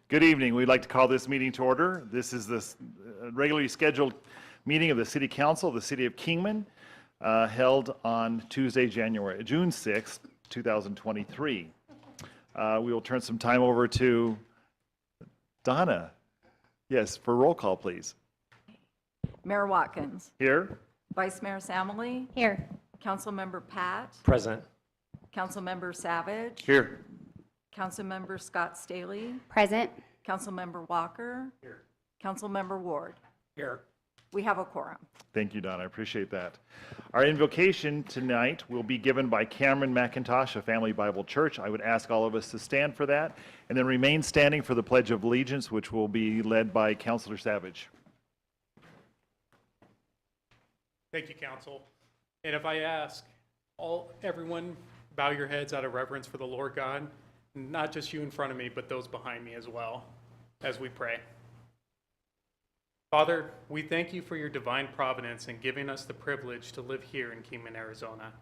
Good evening. We'd like to call this meeting to order. This is the regularly scheduled meeting of the City Council of the City of Kingman, held on Tuesday, June 6th, 2023. We will turn some time over to Donna. Yes, for roll call, please. Mayor Watkins. Here. Vice Mayor Samily. Here. Councilmember Pat. Present. Councilmember Savage. Here. Councilmember Scott Staley. Present. Councilmember Walker. Here. Councilmember Ward. Here. We have a quorum. Thank you, Donna. I appreciate that. Our invocation tonight will be given by Cameron McIntosh of Family Bible Church. I would ask all of us to stand for that and then remain standing for the Pledge of Allegiance, which will be led by Councilor Savage. Thank you, Council. And if I ask everyone, bow your heads out of reverence for the Lord God, not just you in front of me, but those behind me as well, as we pray. Father, we thank you for your divine providence in giving us the privilege to live here in Kingman, Arizona.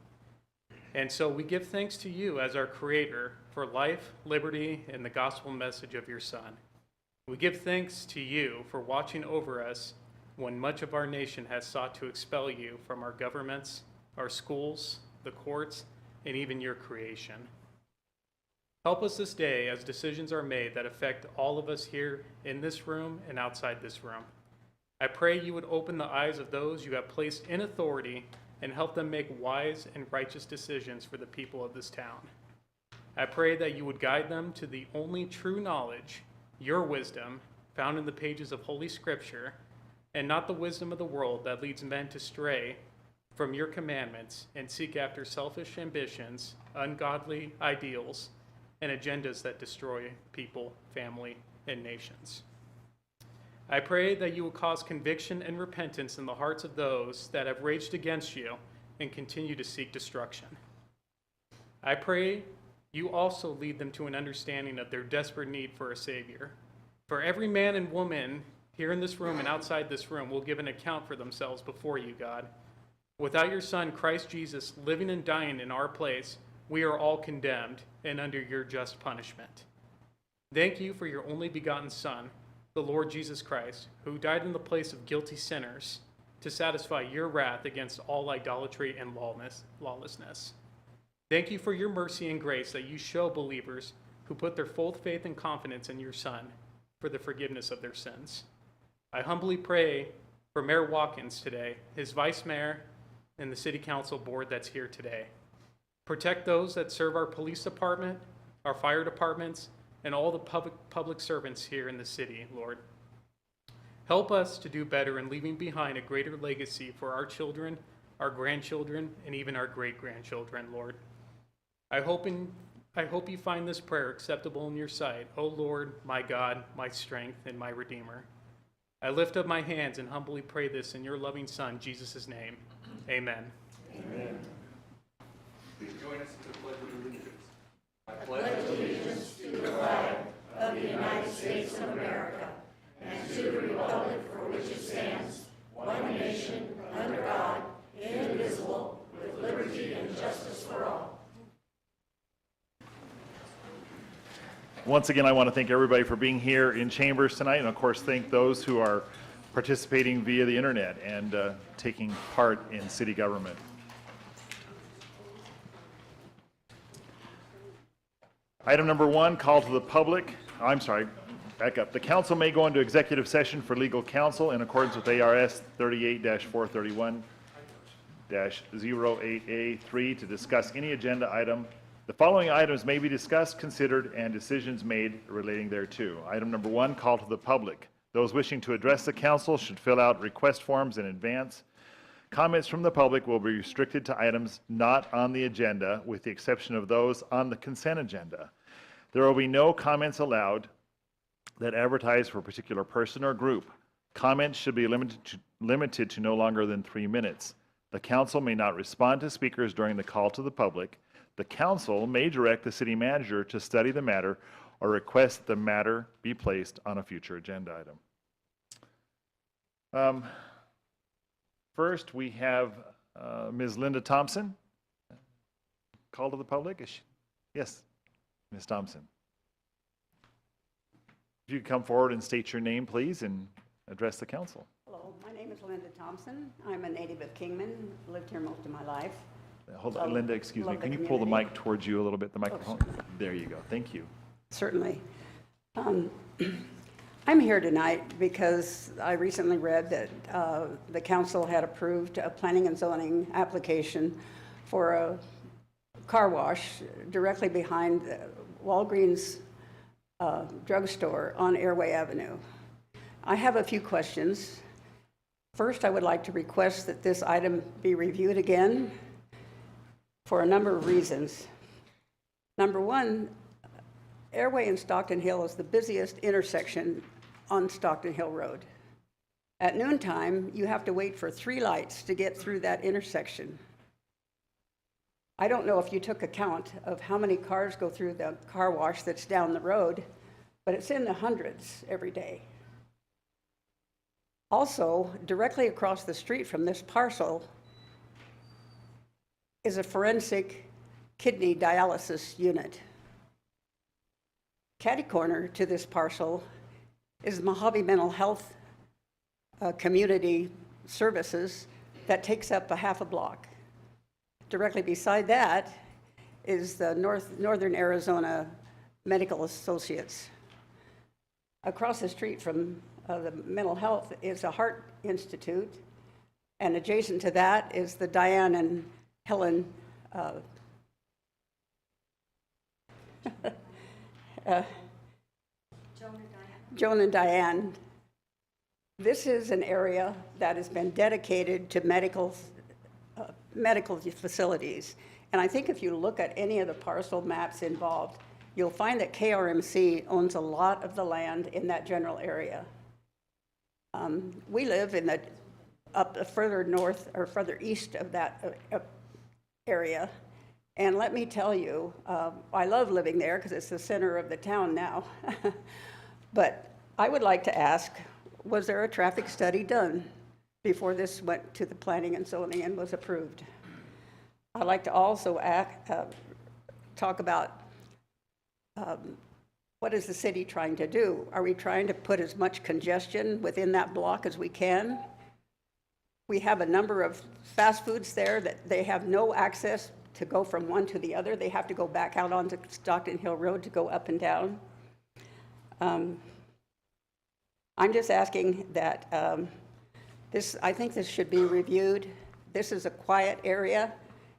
And so we give thanks to you as our Creator for life, liberty, and the gospel message of your Son. We give thanks to you for watching over us when much of our nation has sought to expel you from our governments, our schools, the courts, and even your creation. Help us this day as decisions are made that affect all of us here in this room and outside this room. I pray you would open the eyes of those you have placed in authority and help them make wise and righteous decisions for the people of this town. I pray that you would guide them to the only true knowledge, your wisdom, found in the pages of Holy Scripture, and not the wisdom of the world that leads men to stray from your commandments and seek after selfish ambitions, ungodly ideals, and agendas that destroy people, family, and nations. I pray that you will cause conviction and repentance in the hearts of those that have raged against you and continue to seek destruction. I pray you also lead them to an understanding of their desperate need for a Savior. For every man and woman here in this room and outside this room will give an account for themselves before you, God. Without your Son, Christ Jesus, living and dying in our place, we are all condemned and under your just punishment. Thank you for your only begotten Son, the Lord Jesus Christ, who died in the place of guilty sinners to satisfy your wrath against all idolatry and lawlessness. Thank you for your mercy and grace that you show believers who put their full faith and confidence in your Son for the forgiveness of their sins. I humbly pray for Mayor Watkins today, his vice mayor, and the city council board that's here today. Protect those that serve our police department, our fire departments, and all the public servants here in the city, Lord. Help us to do better in leaving behind a greater legacy for our children, our grandchildren, and even our great-grandchildren, Lord. I hope you find this prayer acceptable in your sight, O Lord, my God, my strength, and my Redeemer. I lift up my hands and humbly pray this in your loving Son, Jesus' name. Amen. Amen. Please join us in the Pledge of Allegiance. I pledge allegiance to the flag of the United States of America and to the republic for which it stands, one nation, under God, indivisible, with liberty and justice for all. Once again, I want to thank everybody for being here in chambers tonight, and of course thank those who are participating via the internet and taking part in city government. Item number 1, call to the public. I'm sorry, back up. The council may go into executive session for legal counsel in accordance with ARS 38-431-08A3 to discuss any agenda item. The following items may be discussed, considered, and decisions made relating thereto. Item number 1, call to the public. Those wishing to address the council should fill out request forms in advance. Comments from the public will be restricted to items not on the agenda, with the exception of those on the consent agenda. There will be no comments allowed that advertise for a particular person or group. Comments should be limited to no longer than 3 minutes. The council may not respond to speakers during the call to the public. The council may direct the city manager to study the matter or request that the matter be placed on a future agenda item. First, we have Ms. Linda Thompson. Call to the public? Yes, Ms. Thompson. If you could come forward and state your name, please, and address the council. Hello, my name is Linda Thompson. I'm a native of Kingman, lived here most of my life. Hold on, Linda, excuse me. Love the Can you pull the community. mic towards you a little bit, the microphone? There you go. Thank you. Certainly. I'm here tonight because I recently read that the council had approved a planning and zoning application for a car wash directly behind Walgreens drugstore on Airway Avenue. I have a few questions. First, I would like to request that this item be reviewed again for a number of reasons. Number one, Airway and Stockton Hill is the busiest intersection on Stockton Hill Road. At noontime, you have to wait for 3 lights to get through that intersection. I don't know if you took account of how many cars go through the car wash that's down the road, but it's in the hundreds every day. Also, directly across the street from this parcel is a forensic kidney dialysis unit. Catty-corner to this parcel is Mojave Mental Health Community Services that takes up a half a block. Directly beside that is the Northern Arizona Medical Associates. Across the street from the mental health is a heart institute, and adjacent to that is the Diane and Helen Joan and Diane. This is an area that has been dedicated to medical facilities. And I think if you look at any of the parcel maps involved, you'll find that KRMC owns a lot of the land in that general area. We live in the up further north or further east of that area. And let me tell you, I love living there because it's the center of the town now. But I would like to ask, was there a traffic study done before this went to the planning and zoning and was approved? I'd like to also talk about what is the city trying to do? Are we trying to put as much congestion within that block as we can? We have a number of fast foods there that they have no access to go from one to the other. They have to go back out onto Stockton Hill Road to go up and down. I'm just asking that I think this should be reviewed. This is a quiet area,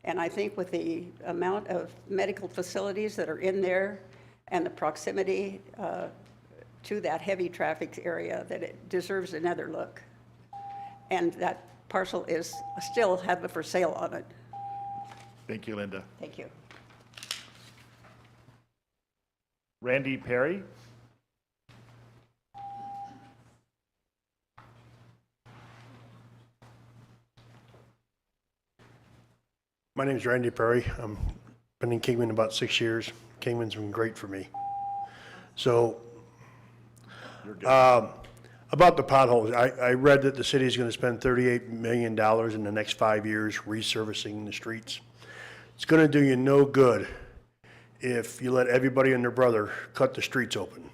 and I think with the amount of medical facilities that are in there and the proximity to that heavy traffic area, that it deserves another look. And that parcel is still have a for sale on it. Thank you, Linda. Thank you. Randy Perry? My name is Randy Perry. I've been in Kingman about 6 years. Kingman's been great for me. So, about the potholes, I read that the city is going to spend $38 million in the next 5 years resurfacing the streets. It's going to do you no good if you let everybody and their brother cut the streets open.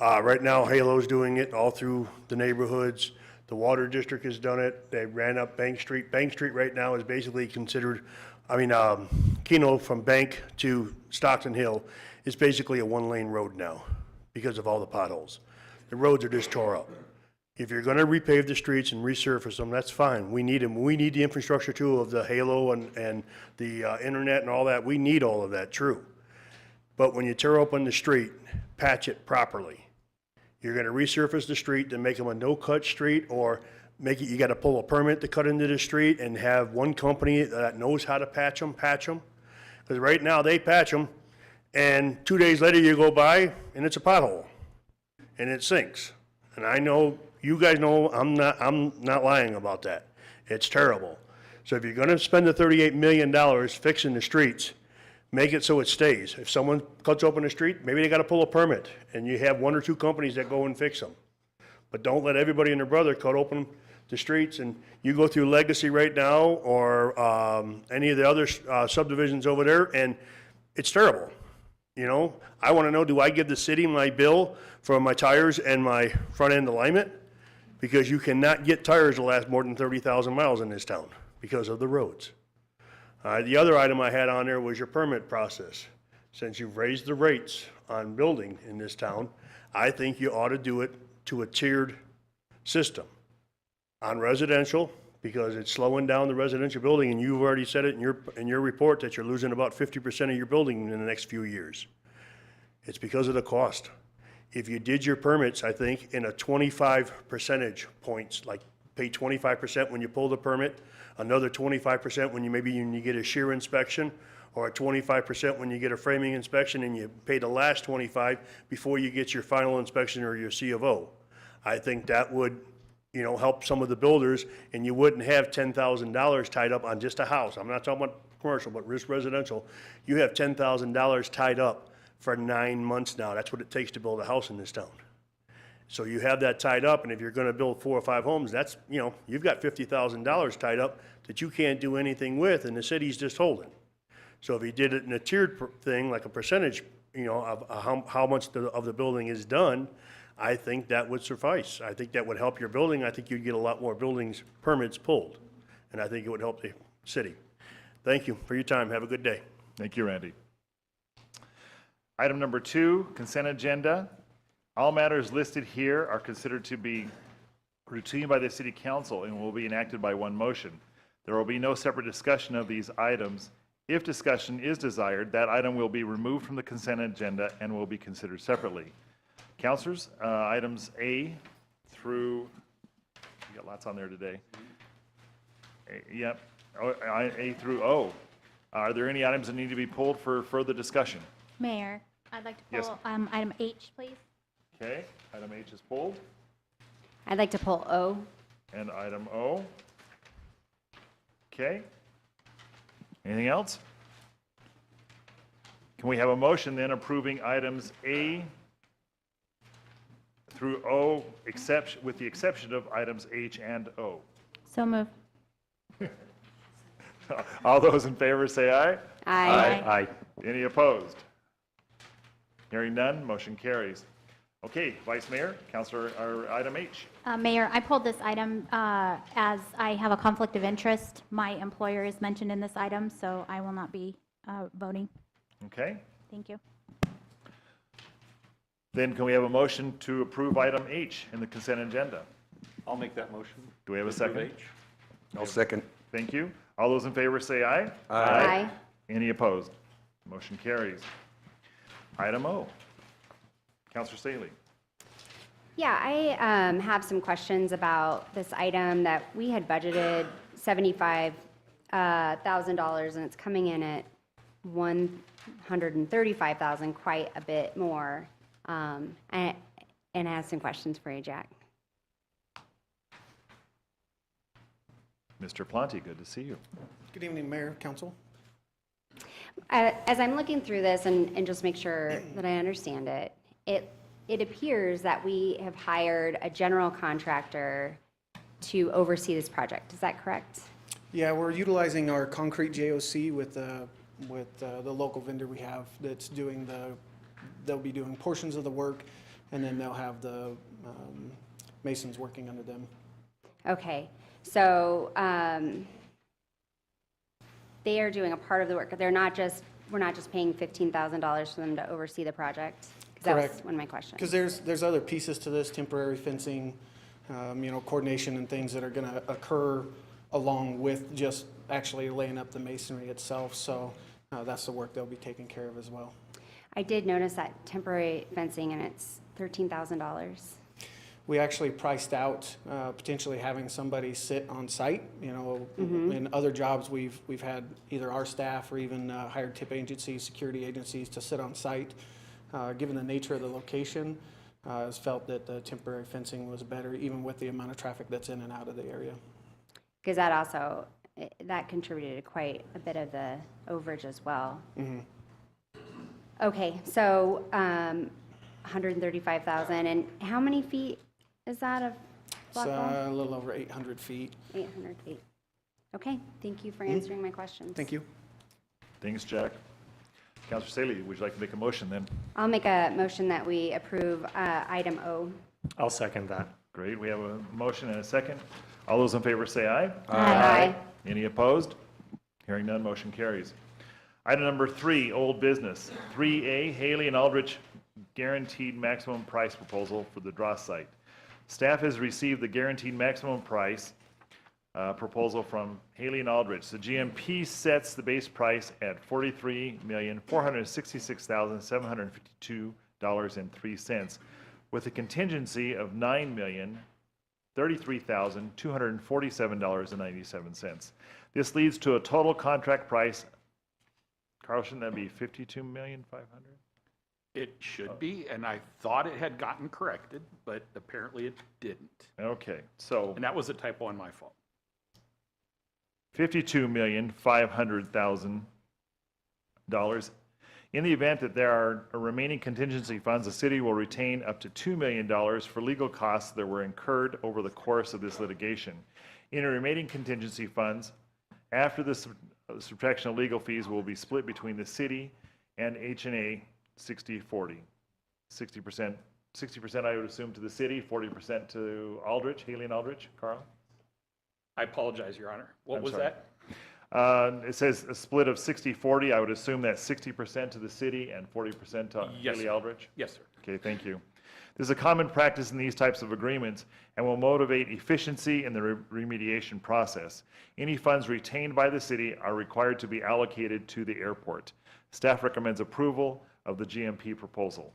Right now, Halo's doing it all through the neighborhoods. The Water District has done it. They ran up Bank Street. Bank Street right now is basically considered, Keno from Bank to Stockton Hill is basically a one-lane road now because of all the potholes. The roads are just tore up. If you're gonna repave the streets and resurface them, that's fine. We need them. We need the infrastructure too of the Halo and the internet and all that. We need all of that, true. But when you tear open the street, patch it properly. You're gonna resurface the street, then make them a no-cut street, or make it, you gotta pull a permit to cut into the street and have one company that knows how to patch them. Because right now, they patch them, and 2 days later you go by, and it's a pothole, and it sinks. And I know, you guys know, I'm not lying about that. It's terrible. So if you're gonna spend the $38 million fixing the streets, make it so it stays. If someone cuts open the street, maybe they gotta pull a permit, and you have 1 or 2 companies that go and fix them. But don't let everybody and their brother cut open the streets, and you go through Legacy right now, or any of the other subdivisions over there, and it's terrible. You know, I want to know, do I give the city my bill for my tires and my front end alignment? Because you cannot get tires to last more than 30,000 miles in this town because of the roads. The other item I had on there was your permit process. Since you've raised the rates on building in this town, I think you ought to do it to a tiered system. On residential, because it's slowing down the residential building, and you've already said it in your report that you're losing about 50% of your building in the next few years. It's because of the cost. If you did your permits, I think, in a 25 percentage points, like pay 25% when you pull the permit, another 25% when you get a shear inspection, or a 25% when you get a framing inspection, and you pay the last 25 before you get your final inspection or your C of O. I think that would, you know, help some of the builders, and you wouldn't have $10,000 tied up on just a house. I'm not talking about commercial, but residential. You have $10,000 tied up for 9 months now. That's what it takes to build a house in this town. So you have that tied up, and if you're gonna build 4 or 5 homes, that's, you know, you've got $50,000 tied up that you can't do anything with, and the city's just holding. So if you did it in a tiered thing, like a percentage, you know, of how much of the building is done, I think that would suffice. I think that would help your building. I think you'd get a lot more buildings permits pulled, and I think it would help the city. Thank you for your time. Have a good day. Thank you, Randy. Item number 2, consent agenda. All matters listed here are considered to be routine by the city council and will be enacted by one motion. There will be no separate discussion of these items. If discussion is desired, that item will be removed from the consent agenda and will be considered separately. Councilors, items A through, you got lots on there today. Yep, A through O. Are there any items that need to be pulled for further discussion? Mayor, I'd like to Yes. pull item H, please. Okay, item H is pulled, I'd like to pull O. and item O. Okay. Anything else? Can we have a motion then approving items A through O, with the exception of items H and O? So move. All those in favor say aye. Aye. Any opposed? Hearing none, motion carries. Okay, Vice Mayor, Councilor, or item H. Mayor, I pulled this item as I have a conflict of interest. My employer is mentioned in this item, so I will not be voting. Okay, Thank you. then can we have a motion to approve item H in the consent agenda? I'll make that motion. Do we have a second? I'll second. Thank you. All those in favor say aye. Aye. Any opposed? Motion carries. Item O. Councilor Staley. Yeah, I have some questions about this item that we had budgeted $75,000 and it's coming in at $135,000, quite a bit more. And I have some questions for you, Jack. Mr. Planty, good to see you. Good evening, Mayor, Council. As I'm looking through this and just make sure that I understand it, it appears that we have hired a general contractor to oversee this project. Is that correct? Yeah, we're utilizing our concrete JOC with the local vendor we have that's doing they'll be doing portions of the work, and then they'll have the masons working under them. Okay, so they are doing a part of the work. We're not just paying $15,000 for them to oversee the project? 'Cause that was Correct. one of my questions. Because there's other pieces to this, temporary fencing, coordination and things that are going to occur along with just actually laying up the masonry itself. So that's the work they'll be taking care of as well. I did notice that temporary fencing, and it's $13,000. We actually priced out potentially having somebody sit on site. In other jobs, we've had either our staff or even hired tip agencies, security agencies to sit on site. Given the nature of the location, it's felt that the temporary fencing was better, even with the amount of traffic that's in and out of the area. Because that also, that contributed quite a bit of the overage as well. Okay, so 135,000, and how many feet is that of It's block wall? a little over 800 feet. 800 feet. Okay, thank you for answering my questions. Thank you. Thanks, Jack. Counselor Staley, would you like to make a motion then? I'll make a motion that we approve item O. I'll second that. Great, we have a motion and a second. All those in favor say aye. Aye. Any opposed? Hearing none, motion carries. Item number 3, old business. 3A, Haley and Aldrich guaranteed maximum price proposal for the Dross site. Staff has received the guaranteed maximum price proposal from Haley and Aldrich. The GMP sets the base price at $43,466,752.03 with a contingency of $9,033,247.97. This leads to a total contract price, Carl, shouldn't that be $52,500,000? It should be, and I thought it had gotten corrected, but apparently it didn't. Okay, so And that was a typo on my fault. $52,500,000. In the event that there are remaining contingency funds, the city will retain up to $2 million for legal costs that were incurred over the course of this litigation. Any remaining contingency funds, after the subtraction of legal fees, will be split between the city and H&A 60-40. 60%, I would assume, to the city, 40% to Aldrich, Haley and Aldrich. Carl? I apologize, Your Honor. What I'm was sorry. that? It says a split of 60-40. I would assume that's 60% to the city and 40% to Yes, Haley sir. Aldrich? Yes, sir. Okay, thank you. This is a common practice in these types of agreements and will motivate efficiency in the remediation process. Any funds retained by the city are required to be allocated to the airport. Staff recommends approval of the GMP proposal.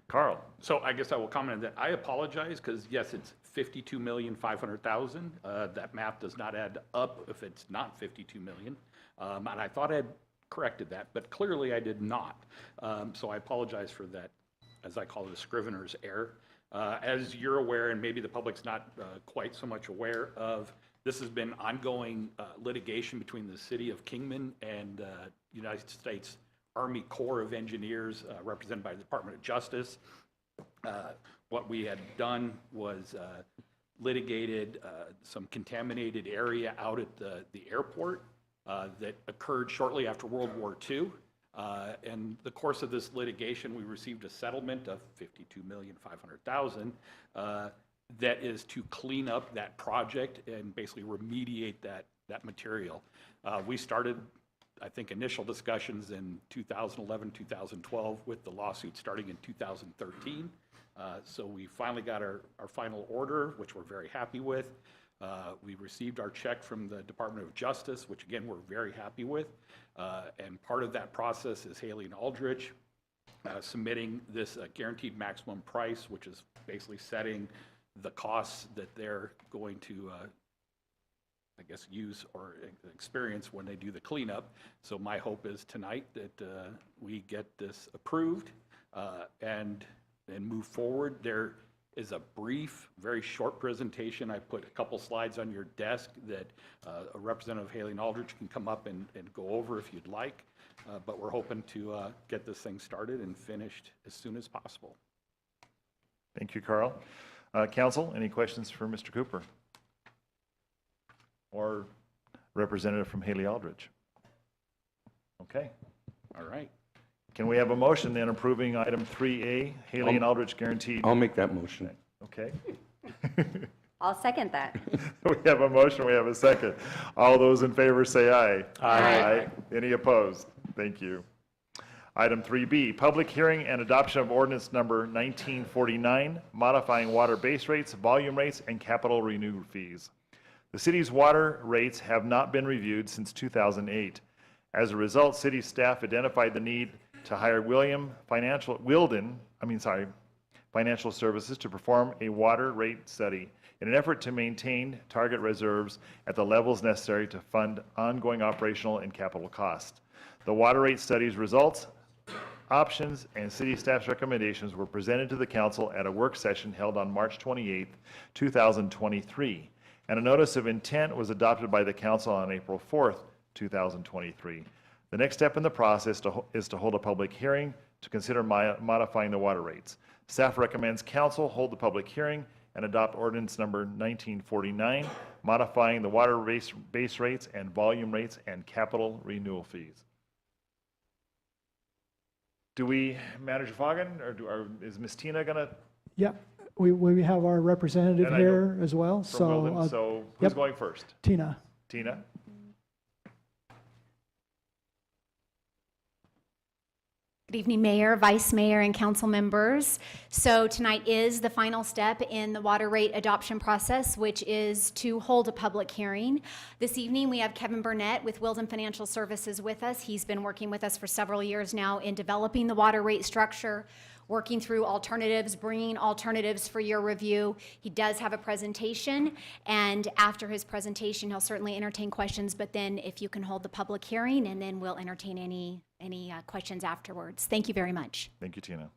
Carl? So I guess I will comment on that. I apologize because yes, it's $52,500,000. That math does not add up if it's not $52 million. And I thought I had corrected that, but clearly I did not. So I apologize for that, as I call it, a scrivener's error. As you're aware, and maybe the public's not quite so much aware of, this has been ongoing litigation between the city of Kingman and United States Army Corps of Engineers, represented by the Department of Justice. What we had done was litigated some contaminated area out at the airport that occurred shortly after World War II. In the course of this litigation, we received a settlement of $52,500,000 that is to clean up that project and basically remediate that material. We started, I think, initial discussions in 2011, 2012, with the lawsuit starting in 2013. So we finally got our final order, which we're very happy with. We received our check from the Department of Justice, which again, we're very happy with. And part of that process is Haley and Aldrich submitting this guaranteed maximum price, which is basically setting the costs that they're going to I guess, use or experience when they do the cleanup. So my hope is tonight that we get this approved and move forward. There is a brief, very short presentation. I put a couple slides on your desk that a representative of Haley and Aldrich can come up and go over if you'd like. But we're hoping to get this thing started and finished as soon as possible. Thank you, Carl. Council, any questions for Mr. Cooper? Or representative from Haley Aldrich? Okay. All right. Can we have a motion then approving item 3A, Haley and Aldrich guaranteed? I'll make that motion. Okay. I'll second that. We have a motion, we have a second. All those in favor say aye. Aye. Any opposed? Thank you. Item 3B, public hearing and adoption of ordinance number 1949, modifying water base rates, volume rates, and capital renew fees. The city's water rates have not been reviewed since 2008. As a result, city staff identified the need to hire Financial Services to perform a water rate study in an effort to maintain target reserves at the levels necessary to fund ongoing operational and capital costs. The water rate study's results, options, and city staff's recommendations were presented to the council at a work session held on March 28, 2023, and a notice of intent was adopted by the council on April 4, 2023. The next step in the process is to hold a public hearing to consider modifying the water rates. Staff recommends council hold the public hearing and adopt ordinance number 1949, modifying the water base rates and volume rates and capital renewal fees. Do we, Manager Foggin, or is Ms. Tina gonna, Yeah, we have our representative And I know here as well, from so Weldon, so who's yep. going first? Tina. Tina? Good evening, Mayor, Vice Mayor, and council members. So tonight is the final step in the water rate adoption process, which is to hold a public hearing. This evening, we have Kevin Burnett with Wilden Financial Services with us. He's been working with us for several years now in developing the water rate structure, working through alternatives, bringing alternatives for your review. He does have a presentation, and after his presentation, he'll certainly entertain questions, but then if you can hold the public hearing, and then we'll entertain any questions afterwards. Thank you very much. Thank you, Tina.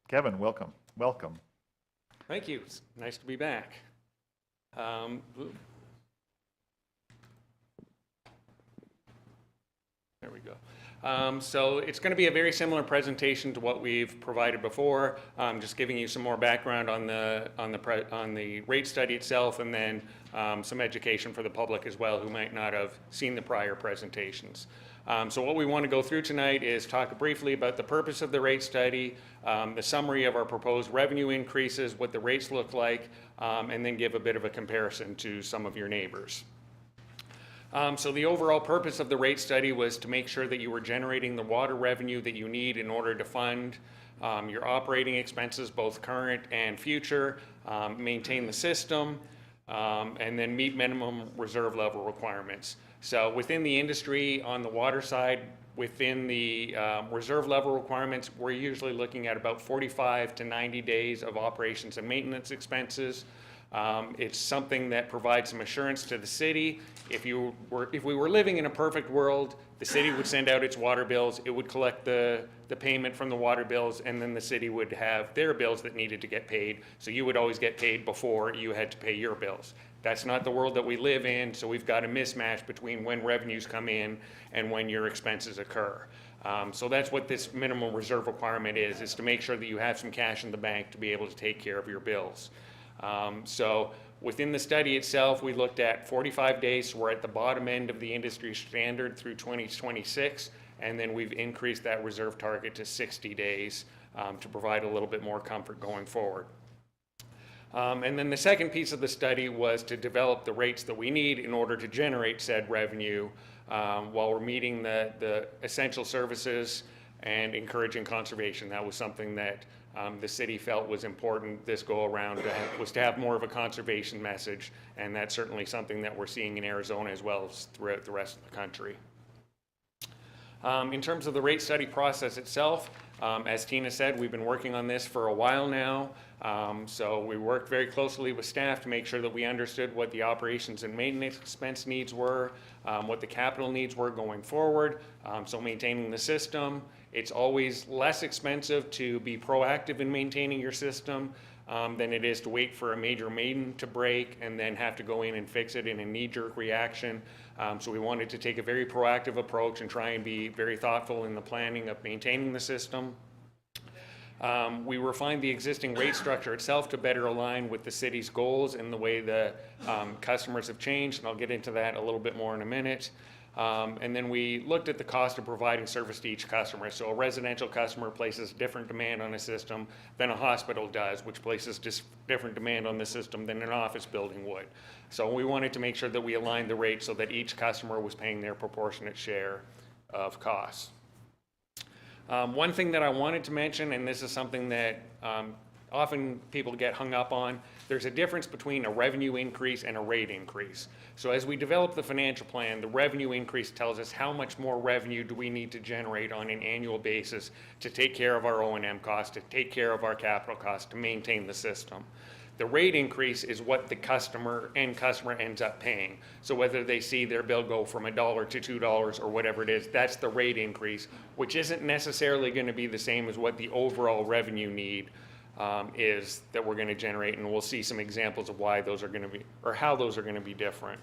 Kevin, welcome. Welcome. Thank you. It's nice to be back. There we go. So it's going to be a very similar presentation to what we've provided before. Just giving you some more background on the rate study itself, and then some education for the public as well who might not have seen the prior presentations. So what we want to go through tonight is talk briefly about the purpose of the rate study, the summary of our proposed revenue increases, what the rates look like, and then give a bit of a comparison to some of your neighbors. So the overall purpose of the rate study was to make sure that you were generating the water revenue that you need in order to fund your operating expenses, both current and future, maintain the system, and then meet minimum reserve level requirements. So within the industry, on the water side, within the reserve level requirements, we're usually looking at about 45 to 90 days of operations and maintenance expenses. It's something that provides some assurance to the city. If we were living in a perfect world, the city would send out its water bills, it would collect the payment from the water bills, and then the city would have their bills that needed to get paid. So you would always get paid before you had to pay your bills. That's not the world that we live in, so we've got a mismatch between when revenues come in and when your expenses occur. So that's what this minimum reserve requirement is to make sure that you have some cash in the bank to be able to take care of your bills. So within the study itself, we looked at 45 days, so we're at the bottom end of the industry standard through 2026, and then we've increased that reserve target to 60 days to provide a little bit more comfort going forward. And then the second piece of the study was to develop the rates that we need in order to generate said revenue while we're meeting the essential services and encouraging conservation. That was something that the city felt was important this go around, was to have more of a conservation message, and that's certainly something that we're seeing in Arizona as well as throughout the rest of the country. In terms of the rate study process itself, as Tina said, we've been working on this for a while now. So we worked very closely with staff to make sure that we understood what the operations and maintenance expense needs were, what the capital needs were going forward. So maintaining the system, it's always less expensive to be proactive in maintaining your system than it is to wait for a major main to break and then have to go in and fix it in a knee-jerk reaction. So we wanted to take a very proactive approach and try and be very thoughtful in the planning of maintaining the system. We refined the existing rate structure itself to better align with the city's goals and the way the customers have changed, and I'll get into that a little bit more in a minute. And then we looked at the cost of providing service to each customer. So a residential customer places different demand on a system than a hospital does, which places different demand on the system than an office building would. So we wanted to make sure that we aligned the rate so that each customer was paying their proportionate share of costs. One thing that I wanted to mention, and this is something that often people get hung up on, there's a difference between a revenue increase and a rate increase. So as we develop the financial plan, the revenue increase tells us how much more revenue do we need to generate on an annual basis to take care of our O&M costs, to take care of our capital costs, to maintain the system. The rate increase is what the end customer ends up paying. So whether they see their bill go from $1 to $2 or whatever it is, that's the rate increase, which isn't necessarily going to be the same as what the overall revenue need is that we're going to generate, and we'll see some examples of why those are going to be, or how those are going to be different.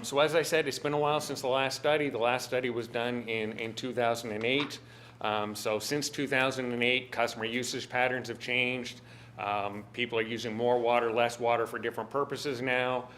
So as I said, it's been a while since the last study. The last study was done in 2008. So since 2008, customer usage patterns have changed. People are using more water, less water for different purposes now.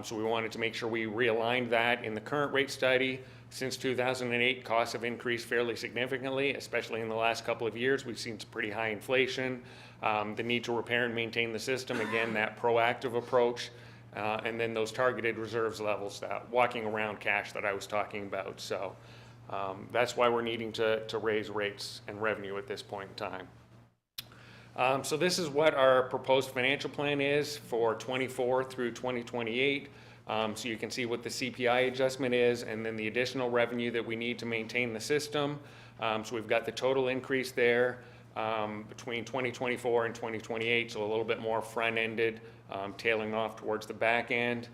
So we wanted to make sure we realigned that in the current rate study. Since 2008, costs have increased fairly significantly, especially in the last couple of years. We've seen some pretty high inflation, the need to repair and maintain the system, again, that proactive approach, and then those targeted reserves levels, that walking around cash that I was talking about. So that's why we're needing to raise rates and revenue at this point in time. So this is what our proposed financial plan is for 24 through 2028. So you can see what the CPI adjustment is and then the additional revenue that we need to maintain the system. So we've got the total increase there between 2024 and 2028, so a little bit more front-ended, tailing off towards the back end.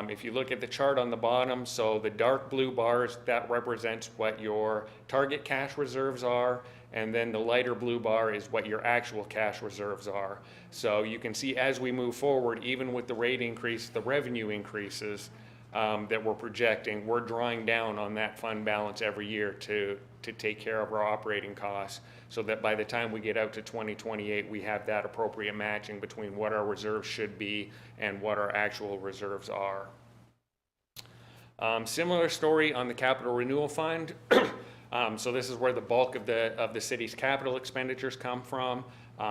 If you look at the chart on the bottom, so the dark blue bars, that represents what your target cash reserves are, and then the lighter blue bar is what your actual cash reserves are. So you can see as we move forward, even with the rate increase, the revenue increases that we're projecting, we're drawing down on that fund balance every year to take care of our operating costs, so that by the time we get out to 2028, we have that appropriate matching between what our reserves should be and what our actual reserves are. Similar story on the capital renewal fund. So this is where the bulk of the city's capital expenditures come from.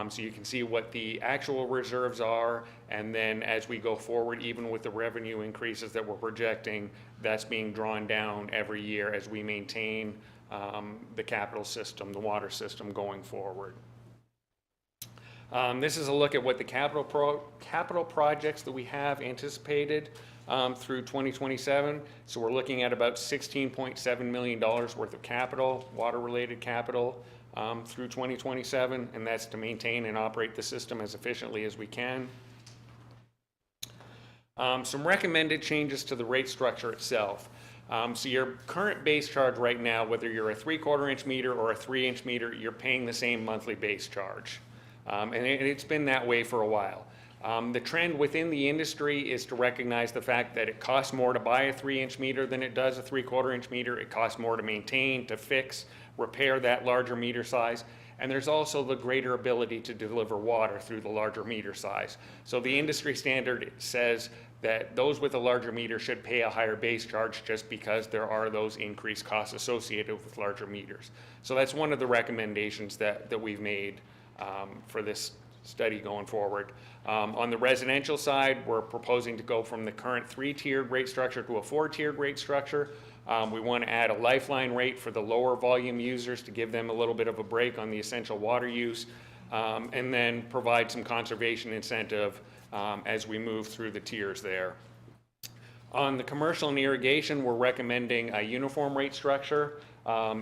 So you can see what the actual reserves are, and then as we go forward, even with the revenue increases that we're projecting, that's being drawn down every year as we maintain the capital system, the water system going forward. This is a look at what the capital projects that we have anticipated through 2027. So we're looking at about $16.7 million worth of capital, water-related capital, through 2027, and that's to maintain and operate the system as efficiently as we can. Some recommended changes to the rate structure itself. So your current base charge right now, whether you're a 3/4 inch meter or a 3-inch meter, you're paying the same monthly base charge. And it's been that way for a while. The trend within the industry is to recognize the fact that it costs more to buy a 3-inch meter than it does a 3/4 inch meter. It costs more to maintain, to fix, repair that larger meter size. And there's also the greater ability to deliver water through the larger meter size. So the industry standard says that those with a larger meter should pay a higher base charge just because there are those increased costs associated with larger meters. So that's one of the recommendations that we've made for this study going forward. On the residential side, we're proposing to go from the current 3-tiered rate structure to a 4-tiered rate structure. We want to add a lifeline rate for the lower volume users to give them a little bit of a break on the essential water use, and then provide some conservation incentive as we move through the tiers there. On the commercial and irrigation, we're recommending a uniform rate structure.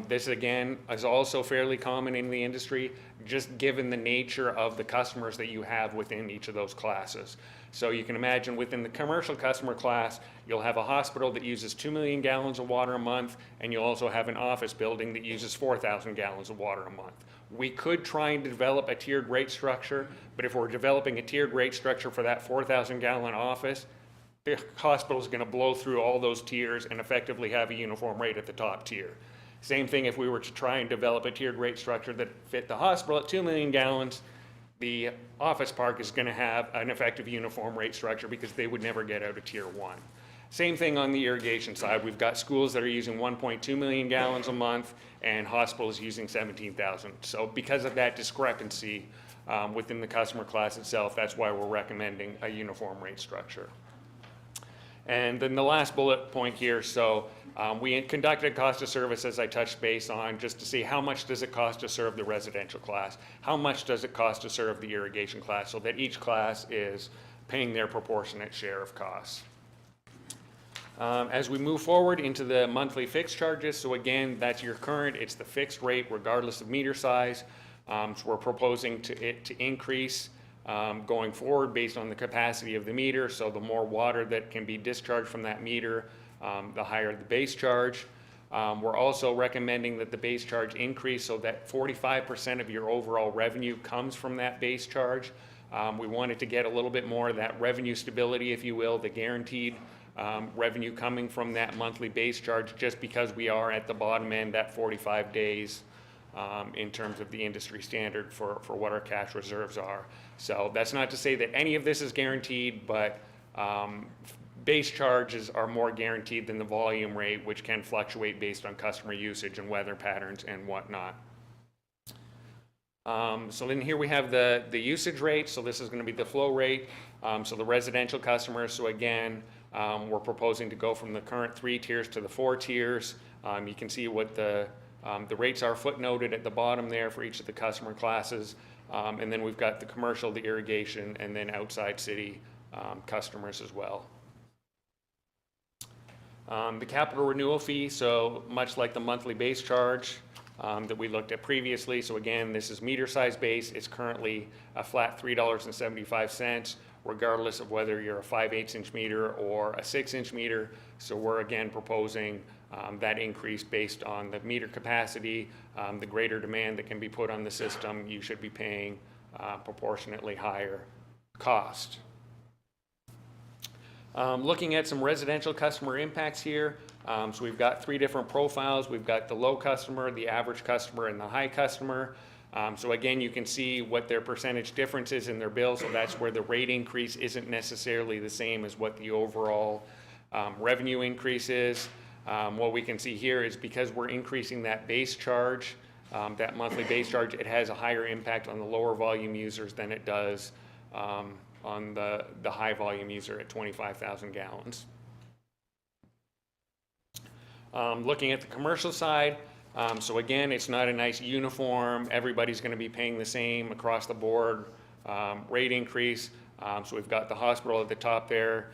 This again is also fairly common in the industry, just given the nature of the customers that you have within each of those classes. So you can imagine within the commercial customer class, you'll have a hospital that uses 2 million gallons of water a month, and you'll also have an office building that uses 4,000 gallons of water a month. We could try and develop a tiered rate structure, but if we're developing a tiered rate structure for that 4,000 gallon office, the hospital is going to blow through all those tiers and effectively have a uniform rate at the top tier. Same thing if we were to try and develop a tiered rate structure that fit the hospital at 2 million gallons, the office park is going to have an effective uniform rate structure because they would never get out of tier 1. Same thing on the irrigation side. We've got schools that are using 1.2 million gallons a month and hospitals using 17,000. So because of that discrepancy within the customer class itself, that's why we're recommending a uniform rate structure. And then the last bullet point here, so we conducted cost of service, as I touched base on, just to see how much does it cost to serve the residential class, how much does it cost to serve the irrigation class, so that each class is paying their proportionate share of costs. As we move forward into the monthly fixed charges, so again, that's your current, it's the fixed rate regardless of meter size. So we're proposing it to increase going forward based on the capacity of the meter. So the more water that can be discharged from that meter, the higher the base charge. We're also recommending that the base charge increase so that 45% of your overall revenue comes from that base charge. We wanted to get a little bit more of that revenue stability, if you will, the guaranteed revenue coming from that monthly base charge, just because we are at the bottom end at 45 days in terms of the industry standard for what our cash reserves are. So that's not to say that any of this is guaranteed, but base charges are more guaranteed than the volume rate, which can fluctuate based on customer usage and weather patterns and whatnot. So then here we have the usage rate. So this is going to be the flow rate. So the residential customers. So again, we're proposing to go from the current 3 tiers to the 4 tiers. You can see what the rates are footnoted at the bottom there for each of the customer classes. And then we've got the commercial, the irrigation, and then outside city customers as well. The capital renewal fee, so much like the monthly base charge that we looked at previously. So again, this is meter size base. It's currently a flat $3.75, regardless of whether you're a 5/8 inch meter or a 6-inch meter. So we're again proposing that increase based on the meter capacity, the greater demand that can be put on the system. You should be paying proportionately higher cost. Looking at some residential customer impacts here. So we've got 3 different profiles. We've got the low customer, the average customer, and the high customer. So again, you can see what their percentage difference is in their bill. So that's where the rate increase isn't necessarily the same as what the overall revenue increase is. What we can see here is because we're increasing that base charge, that monthly base charge, it has a higher impact on the lower volume users than it does on the high volume user at 25,000 gallons. Looking at the commercial side, so again, it's not a nice uniform, everybody's going to be paying the same across the board rate increase. So we've got the hospital at the top there,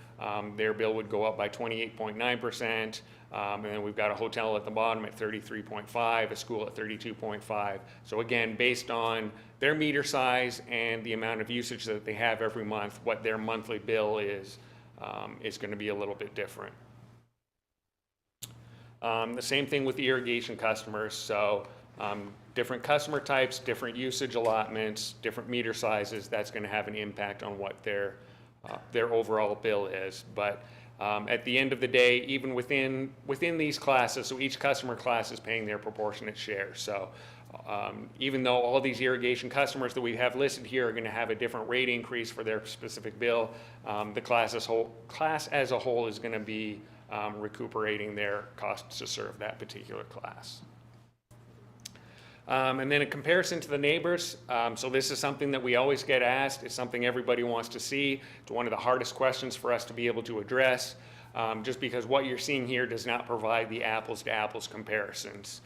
their bill would go up by 28.9%, and then we've got a hotel at the bottom at 33.5, a school at 32.5. So again, based on their meter size and the amount of usage that they have every month, what their monthly bill is going to be a little bit different. The same thing with the irrigation customers. So different customer types, different usage allotments, different meter sizes, that's going to have an impact on what their overall bill is. But at the end of the day, even within these classes, so each customer class is paying their proportionate share. So even though all these irrigation customers that we have listed here are going to have a different rate increase for their specific bill, the class as a whole is going to be recuperating their costs to serve that particular class. And then in comparison to the neighbors, so this is something that we always get asked. It's something everybody wants to see. It's one of the hardest questions for us to be able to address, just because what you're seeing here does not provide the apples to apples comparisons.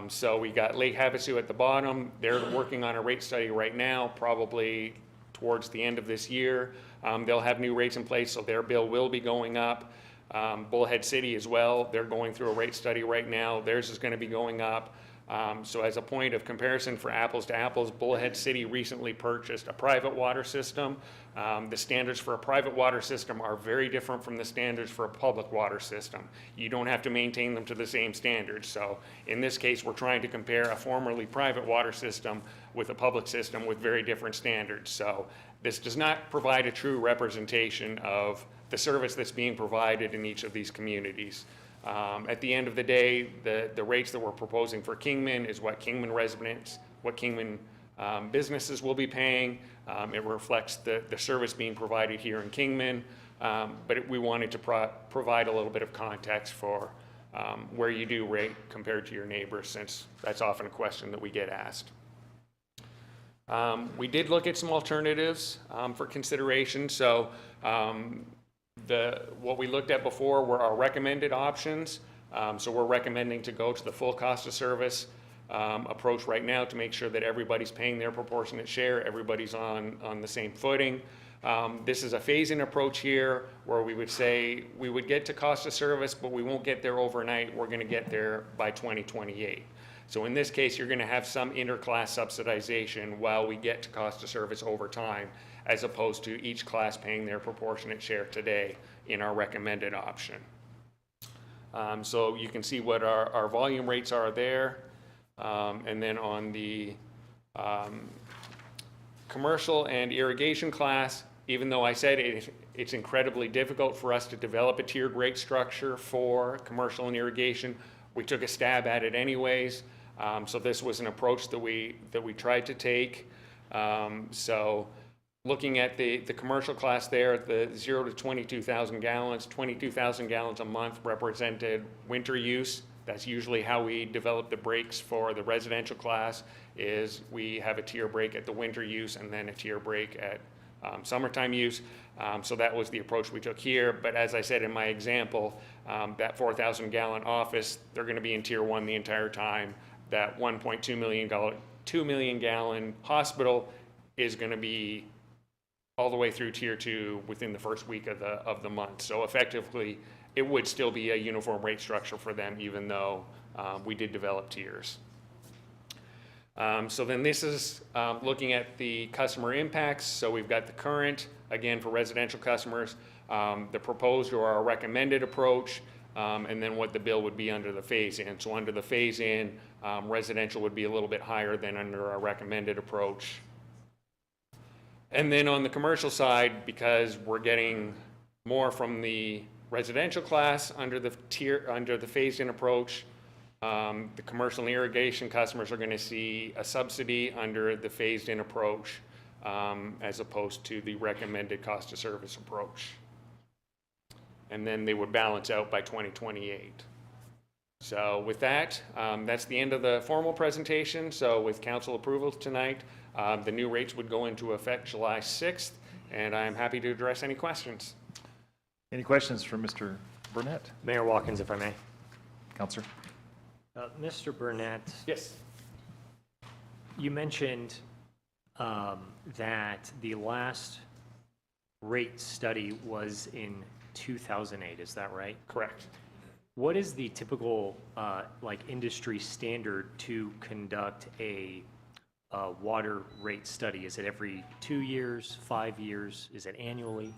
So we got Lake Havasu at the bottom. They're working on a rate study right now, probably towards the end of this year. They'll have new rates in place, so their bill will be going up. Bullhead City as well, they're going through a rate study right now. Theirs is going to be going up. So as a point of comparison for apples to apples, Bullhead City recently purchased a private water system. The standards for a private water system are very different from the standards for a public water system. You don't have to maintain them to the same standards. So in this case, we're trying to compare a formerly private water system with a public system with very different standards. So this does not provide a true representation of the service that's being provided in each of these communities. At the end of the day, the rates that we're proposing for Kingman is what Kingman residents, what Kingman businesses will be paying. It reflects the service being provided here in Kingman, but we wanted to provide a little bit of context for where you do rate compared to your neighbors, since that's often a question that we get asked. We did look at some alternatives for consideration. So what we looked at before were our recommended options. So we're recommending to go to the full cost of service approach right now to make sure that everybody's paying their proportionate share, everybody's on the same footing. This is a phase-in approach here where we would say we would get to cost of service, but we won't get there overnight. We're going to get there by 2028. So in this case, you're going to have some interclass subsidization while we get to cost of service over time, as opposed to each class paying their proportionate share today in our recommended option. So you can see what our volume rates are there. And then on the commercial and irrigation class, even though I said it's incredibly difficult for us to develop a tiered rate structure for commercial and irrigation, we took a stab at it anyways. So this was an approach that we tried to take. So looking at the commercial class there, the 0 to 22,000 gallons, 22,000 gallons a month represented winter use. That's usually how we develop the breaks for the residential class, is we have a tier break at the winter use and then a tier break at summertime use. So that was the approach we took here. But as I said in my example, that 4,000 gallon office, they're going to be in tier 1 the entire time. That 1.2 million gallon hospital is going to be all the way through tier 2 within the first week of the month. So effectively, it would still be a uniform rate structure for them, even though we did develop tiers. So then this is looking at the customer impacts. So we've got the current, again, for residential customers, the proposed or our recommended approach, and then what the bill would be under the phase-in. So under the phase-in, residential would be a little bit higher than under our recommended approach. And then on the commercial side, because we're getting more from the residential class under the phased-in approach, the commercial and irrigation customers are going to see a subsidy under the phased-in approach, as opposed to the recommended cost of service approach. And then they would balance out by 2028. So with that, that's the end of the formal presentation. So with council approval tonight, the new rates would go into effect July 6th, and I'm happy to address any questions. Any questions for Mr. Burnett? Mayor Watkins, if I may. Counselor? Mr. Burnett, Yes. you mentioned that the last rate study was in 2008, is that right? Correct. What is the typical like industry standard to conduct a water rate study? Is it every 2 years, 5 years? Is it annually?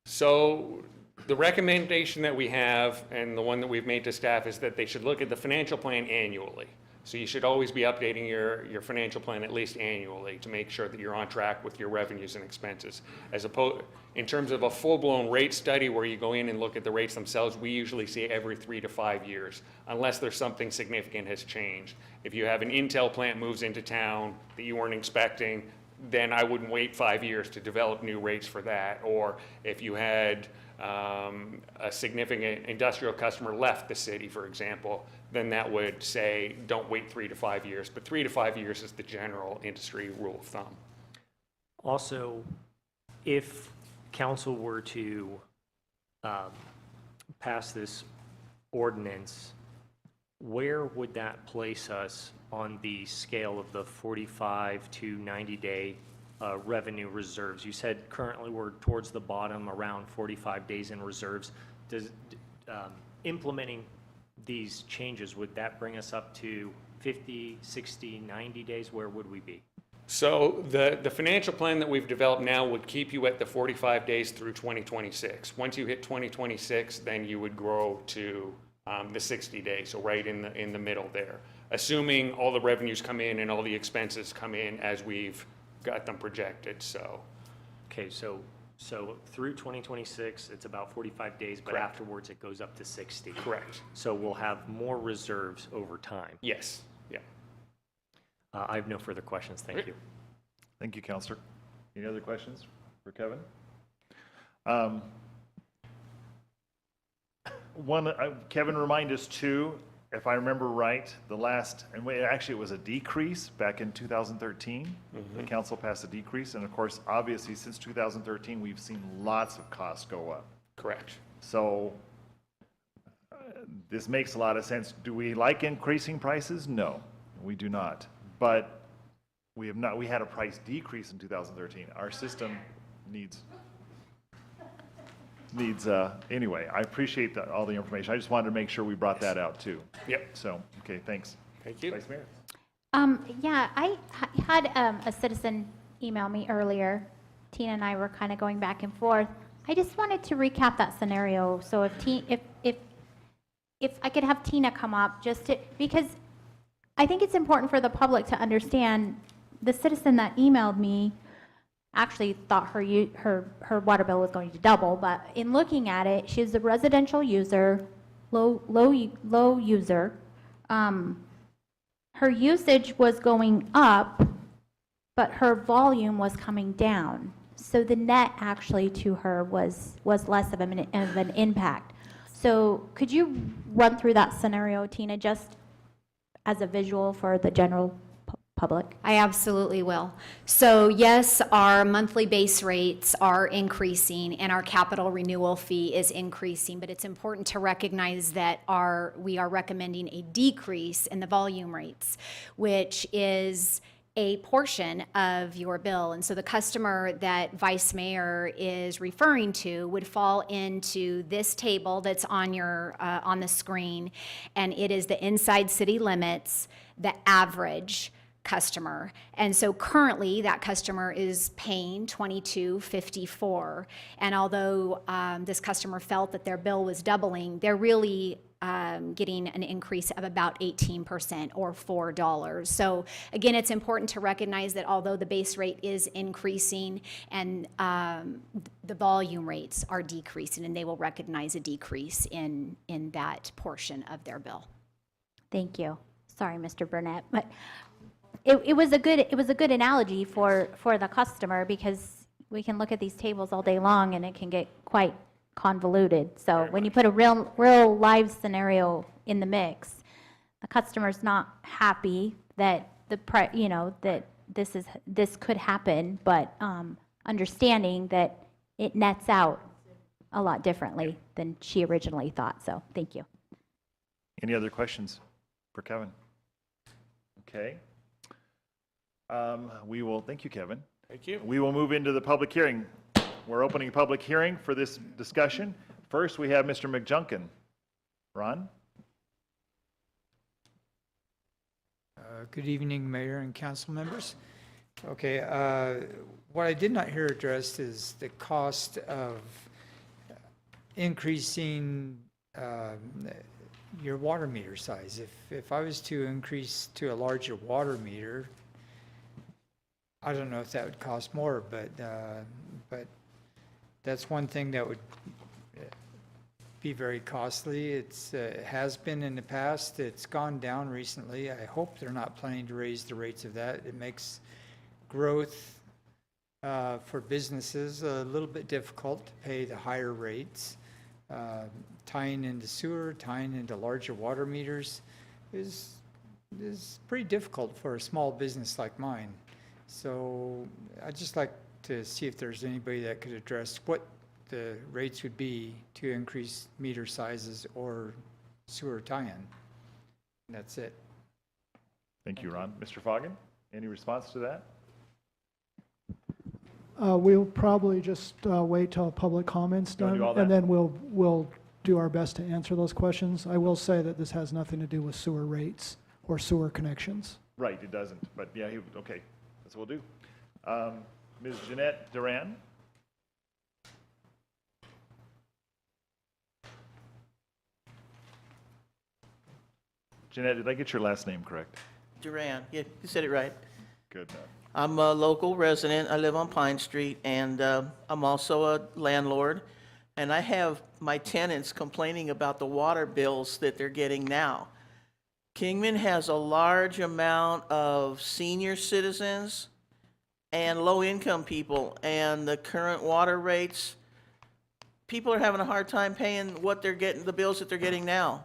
So the recommendation that we have, and the one that we've made to staff, is that they should look at the financial plan annually. So you should always be updating your financial plan at least annually to make sure that you're on track with your revenues and expenses. As opposed, in terms of a full-blown rate study where you go in and look at the rates themselves, we usually see every 3 to 5 years, unless there's something significant has changed. If you have an Intel plant moves into town that you weren't expecting, then I wouldn't wait 5 years to develop new rates for that. Or if you had a significant industrial customer left the city, for example, then that would say don't wait 3 to 5 years. But 3 to 5 years is the general industry rule of thumb. Also, if council were to pass this ordinance, where would that place us on the scale of the 45 to 90-day revenue reserves? You said currently we're towards the bottom, around 45 days in reserves. Does implementing these changes, would that bring us up to 50, 60, 90 days? Where would we be? So the financial plan that we've developed now would keep you at the 45 days through 2026. Once you hit 2026, then you would grow to the 60 days, so right in the middle there, assuming all the revenues come in and all the expenses come in as we've got them projected. So Okay, so through 2026, it's about 45 days, but Correct. afterwards it goes up to 60. correct. So we'll have more reserves over time. Yes. Yeah. I have no further questions. Thank you. Thank you, Counselor. Any other questions for Kevin? Kevin, remind us too, if I remember right, actually it was a decrease back in 2013. The council passed a decrease, and of course, obviously, since 2013, we've seen lots of costs go up. Correct. So this makes a lot of sense. Do we like increasing prices? No, we do not. But we have not. We had a price decrease in 2013. Our system needs. Anyway, I appreciate all the information. I just wanted to make sure we brought that out too. Yep. So, okay, thanks. Thank you. Vice Mayor. Yeah, I had a citizen email me earlier. Tina and I were kind of going back and forth. I just wanted to recap that scenario. So if I could have Tina come up, because I think it's important for the public to understand. The citizen that emailed me actually thought her water bill was going to double, but in looking at it, she's a residential user, low user. Her usage was going up, but her volume was coming down. So the net actually to her was less of an impact. So could you run through that scenario, Tina, just as a visual for the general public? I absolutely will. So yes, our monthly base rates are increasing and our capital renewal fee is increasing, but it's important to recognize that we are recommending a decrease in the volume rates, which is a portion of your bill. And so the customer that Vice Mayor is referring to would fall into this table that's on on the screen, and it is the inside city limits, the average customer. And so currently that customer is paying $22.54. And although this customer felt that their bill was doubling, they're really getting an increase of about 18% or $4. So again, it's important to recognize that although the base rate is increasing and the volume rates are decreasing, and they will recognize a decrease in that portion of their bill. Thank you. Sorry, Mr. Burnett, but it was a good analogy for the customer, because we can look at these tables all day long and it can get quite convoluted. So when you put a real live scenario in the mix, the customer's not happy that that this could happen, but understanding that it nets out a lot differently than she originally thought. So thank you. Any other questions for Kevin? Okay. Thank you, Kevin. Thank you. We will move into the public hearing. We're opening a public hearing for this discussion. First, we have Mr. McJunkin. Ron? Good evening, Mayor and council members. Okay, what I did not hear addressed is the cost of increasing your water meter size. If I was to increase to a larger water meter, I don't know if that would cost more, but that's one thing that would be very costly. It has been in the past. It's gone down recently. I hope they're not planning to raise the rates of that. It makes growth for businesses a little bit difficult to pay the higher rates. Tying into sewer, tying into larger water meters is pretty difficult for a small business like mine. So I'd just like to see if there's anybody that could address what the rates would be to increase meter sizes or sewer tie-in. That's it. Thank you, Ron. Mr. Foggin, any response to that? We'll probably just wait till public comments You wanna done, do all that? and then we'll do our best to answer those questions. I will say that this has nothing to do with sewer rates or sewer connections. Right, it doesn't, but yeah, okay, that's what we'll do. Ms. Jeanette Duran? Jeanette, did I get your last name correct? Duran, yeah, you said it right. Good. I'm a local resident. I live on Pine Street, and I'm also a landlord. And I have my tenants complaining about the water bills that they're getting now. Kingman has a large amount of senior citizens and low-income people, and the current water rates, people are having a hard time paying what they're getting, the bills that they're getting now.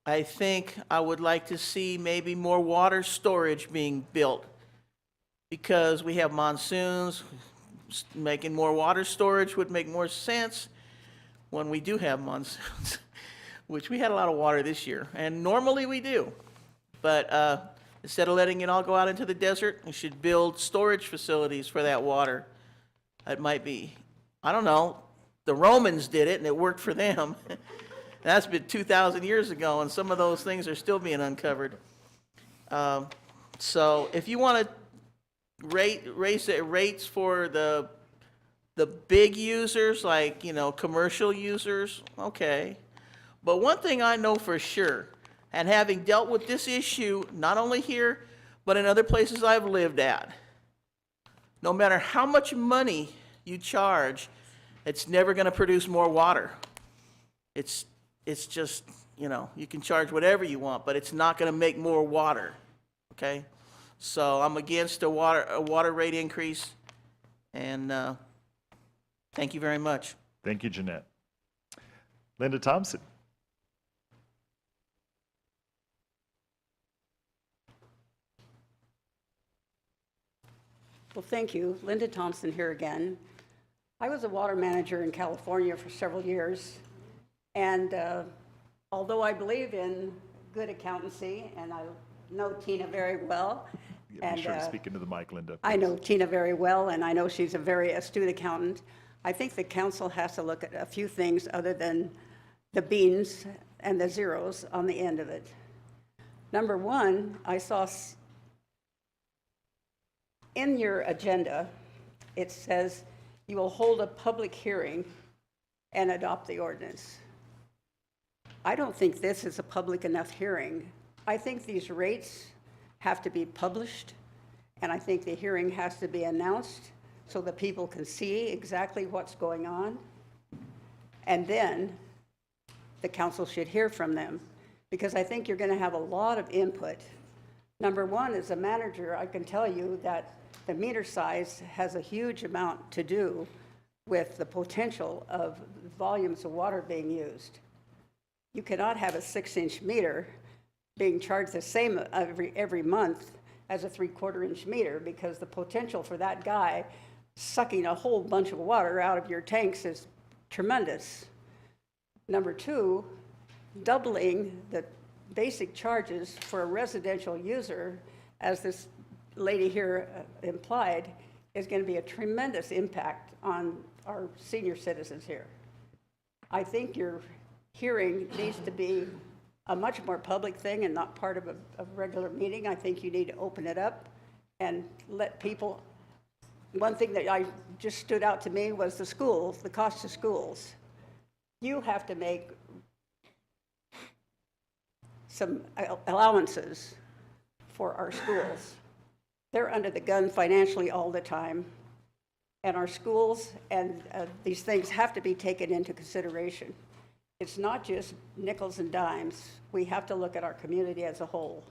I think I would like to see maybe more water storage being built, because we have monsoons. Making more water storage would make more sense when we do have monsoons, which we had a lot of water this year, and normally we do. But instead of letting it all go out into the desert, we should build storage facilities for that water. It might be, I don't know, the Romans did it and it worked for them. That's been 2,000 years ago, and some of those things are still being uncovered. So if you want to raise the rates for the big users, like, commercial users, okay. But one thing I know for sure, and having dealt with this issue not only here, but in other places I've lived at, no matter how much money you charge, it's never going to produce more water. It's just, you can charge whatever you want, but it's not going to make more water, okay? So I'm against a water rate increase, and thank you very much. Thank you, Jeanette. Linda Thompson. Well, thank you. Linda Thompson here again. I was a water manager in California for several years, and although I believe in good accountancy, and I know Tina very well, Yeah, be sure to speak into the mic, Linda. I please. know Tina very well, and I know she's a very astute accountant. I think the council has to look at a few things other than the beans and the zeros on the end of it. Number one, I saw in your agenda, it says you will hold a public hearing and adopt the ordinance. I don't think this is a public enough hearing. I think these rates have to be published, and I think the hearing has to be announced so that people can see exactly what's going on. And then the council should hear from them, because I think you're going to have a lot of input. Number one, as a manager, I can tell you that the meter size has a huge amount to do with the potential of volumes of water being used. You cannot have a 6-inch meter being charged the same every month as a 3/4-inch meter, because the potential for that guy sucking a whole bunch of water out of your tanks is tremendous. Number two, doubling the basic charges for a residential user, as this lady here implied, is going to be a tremendous impact on our senior citizens here. I think your hearing needs to be a much more public thing and not part of a regular meeting. I think you need to open it up and let people. One thing that I just stood out to me was the schools, the cost of schools. You have to make some allowances for our schools. They're under the gun financially all the time, and our schools and these things have to be taken into consideration. It's not just nickels and dimes. We have to look at our community as a whole.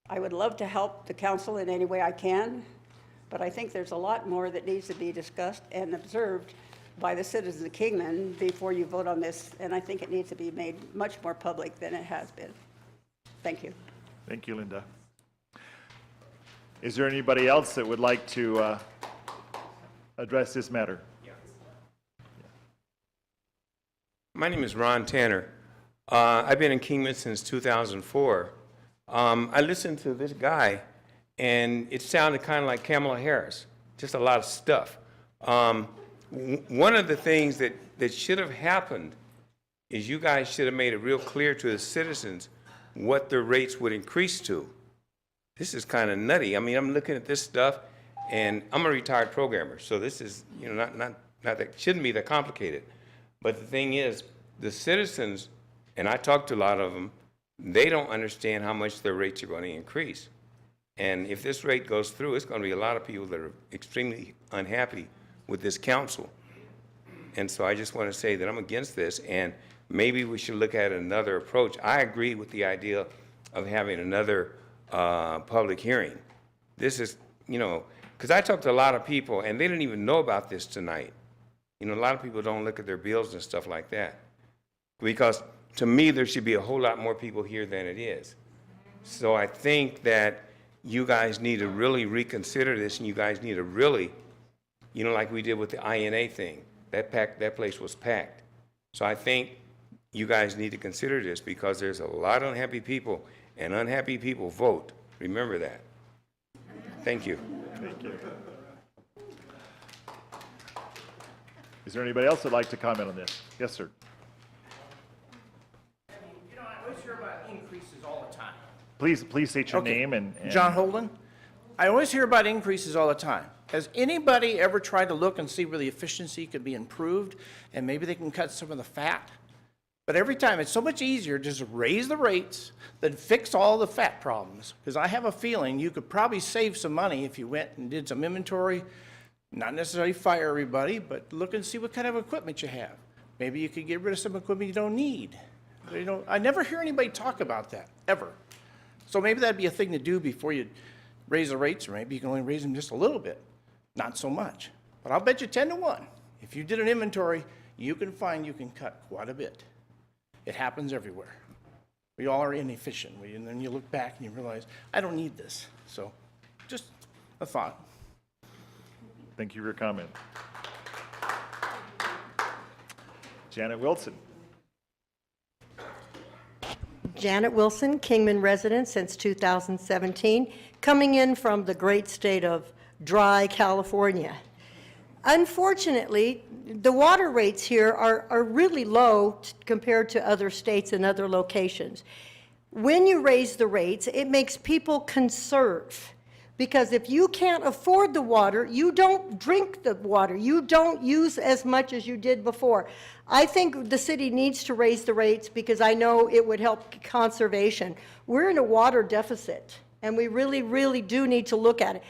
I would love to help the council in any way I can, but I think there's a lot more that needs to be discussed and observed by the citizens of Kingman before you vote on this, and I think it needs to be made much more public than it has been. Thank you. Thank you, Linda. Is there anybody else that would like to address this matter? My name is Ron Tanner. I've been in Kingman since 2004. I listened to this guy, and it sounded kind of like Kamala Harris, just a lot of stuff. One of the things that should have happened is you guys should have made it real clear to the citizens what the rates would increase to. This is kind of nutty. I mean, I'm looking at this stuff, and I'm a retired programmer, so this is, not that, shouldn't be that complicated. But the thing is, the citizens, and I talked to a lot of them, they don't understand how much their rates are going to increase. And if this rate goes through, it's going to be a lot of people that are extremely unhappy with this council. And so I just want to say that I'm against this, and maybe we should look at another approach. I agree with the idea of having another public hearing. This is, because I talked to a lot of people, and they didn't even know about this tonight. A lot of people don't look at their bills and stuff like that. Because to me, there should be a whole lot more people here than it is. So I think that you guys need to really reconsider this, and you guys need to really, like we did with the INA thing. That place was packed. So I think you guys need to consider this, because there's a lot of unhappy people, and unhappy people vote. Remember that. Thank you. Thank you. Is there anybody else that'd like to comment on this? Yes, sir. I always hear about increases all the time. Please state your Okay. name and. John Holden. I always hear about increases all the time. Has anybody ever tried to look and see where the efficiency could be improved, and maybe they can cut some of the fat? But every time, it's so much easier to just raise the rates than fix all the fat problems. Because I have a feeling you could probably save some money if you went and did some inventory. Not necessarily fire everybody, but look and see what kind of equipment you have. Maybe you could get rid of some equipment you don't need. I never hear anybody talk about that, ever. So maybe that'd be a thing to do before you raise the rates, or maybe you can only raise them just a little bit, not so much. But I'll bet you 10 to 1, if you did an inventory, you can find you can cut quite a bit. It happens everywhere. We all are inefficient, and then you look back and you realize, I don't need this. So just a thought. Thank you for your comment. Janet Wilson. Janet Wilson, Kingman resident since 2017, coming in from the great state of dry California. Unfortunately, the water rates here are really low compared to other states and other locations. When you raise the rates, it makes people conserve. Because if you can't afford the water, you don't drink the water. You don't use as much as you did before. I think the city needs to raise the rates because I know it would help conservation. We're in a water deficit, and we really, really do need to look at it.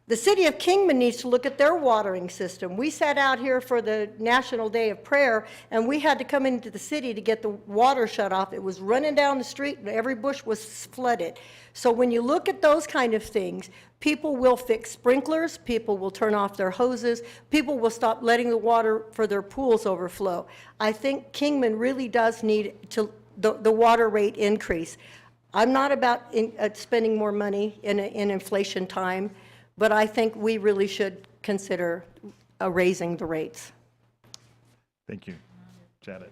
The city of Kingman needs to look at their watering system. We sat out here for the National Day of Prayer, and we had to come into the city to get the water shut off. It was running down the street, and every bush was flooded. So when you look at those kind of things, people will fix sprinklers, people will turn off their hoses, people will stop letting the water for their pools overflow. I think Kingman really does need the water rate increase. I'm not about spending more money in inflation time, but I think we really should consider raising the rates. Thank you, Janet.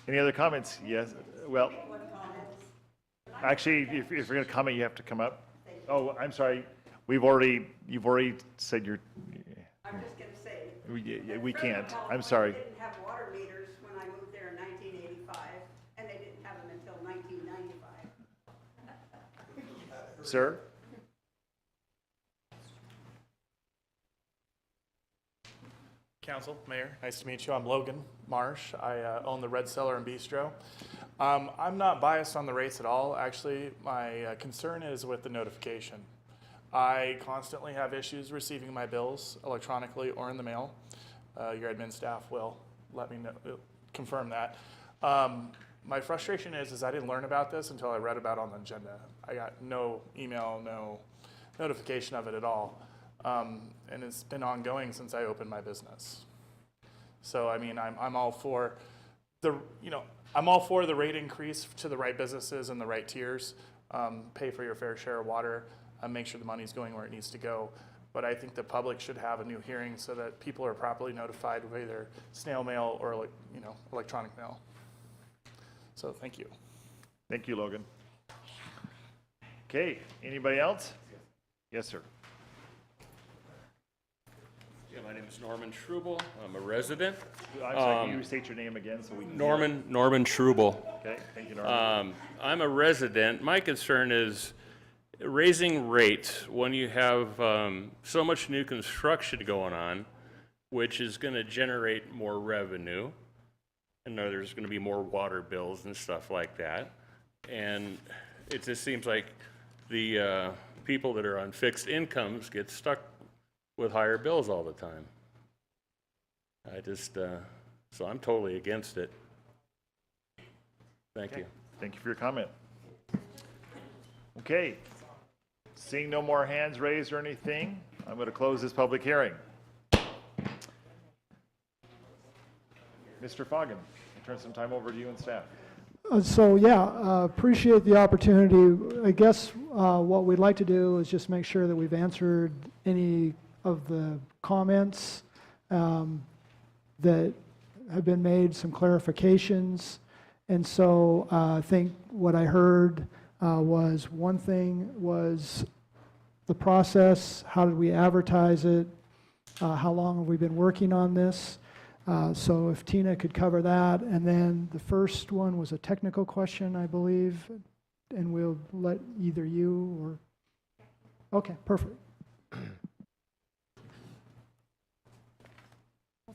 Any other comments? Yes, well, actually, if you're going to comment, you have to come up. Oh, I'm sorry, you've already said your. I'm just going to say. We can't, I'm sorry. They didn't have water meters when I moved there in 1985, and they didn't have them until 1995. Sir? Council, Mayor, nice to meet you. I'm Logan Marsh. I own the Red Cellar and Bistro. I'm not biased on the rates at all. Actually, my concern is with the notification. I constantly have issues receiving my bills electronically or in the mail. Your admin staff will let me know, confirm that. My frustration is I didn't learn about this until I read about it on the agenda. I got no email, no notification of it at all. And it's been ongoing since I opened my business. So, I mean, I'm all for I'm all for the rate increase to the right businesses and the right tiers. Pay for your fair share of water, make sure the money's going where it needs to go. But I think the public should have a new hearing so that people are properly notified with either snail mail or electronic mail. So, thank you. Thank you, Logan. Okay, anybody else? Yes, sir. Yeah, my name is Norman Trubel. I'm a resident. I'm sorry, can you state your name again so we can... Norman Trubel. Okay, thank you, Norman. I'm a resident. My concern is raising rates when you have so much new construction going on, which is going to generate more revenue. I know there's going to be more water bills and stuff like that. And it just seems like the people that are on fixed incomes get stuck with higher bills all the time. I just, so I'm totally against it. Thank you. Thank you for your comment. Okay, seeing no more hands raised or anything, I'm going to close this public hearing. Mr. Foggin, I'll turn some time over to you and staff. Appreciate the opportunity. I guess what we'd like to do is just make sure that we've answered any of the comments that have been made, some clarifications. And so I think what I heard was one thing was the process, how did we advertise it, how long have we been working on this. So if Tina could cover that. And then the first one was a technical question, I believe, and we'll let either you or, okay, perfect.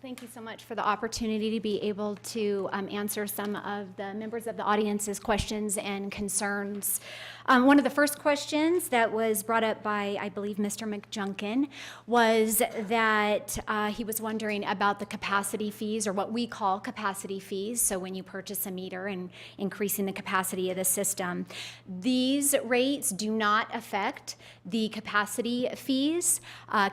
Thank you so much for the opportunity to be able to answer some of the members of the audience's questions and concerns. One of the first questions that was brought up by, I believe, Mr. McJunkin was that he was wondering about the capacity fees, or what we call capacity fees. So when you purchase a meter and increasing the capacity of the system, these rates do not affect the capacity fees.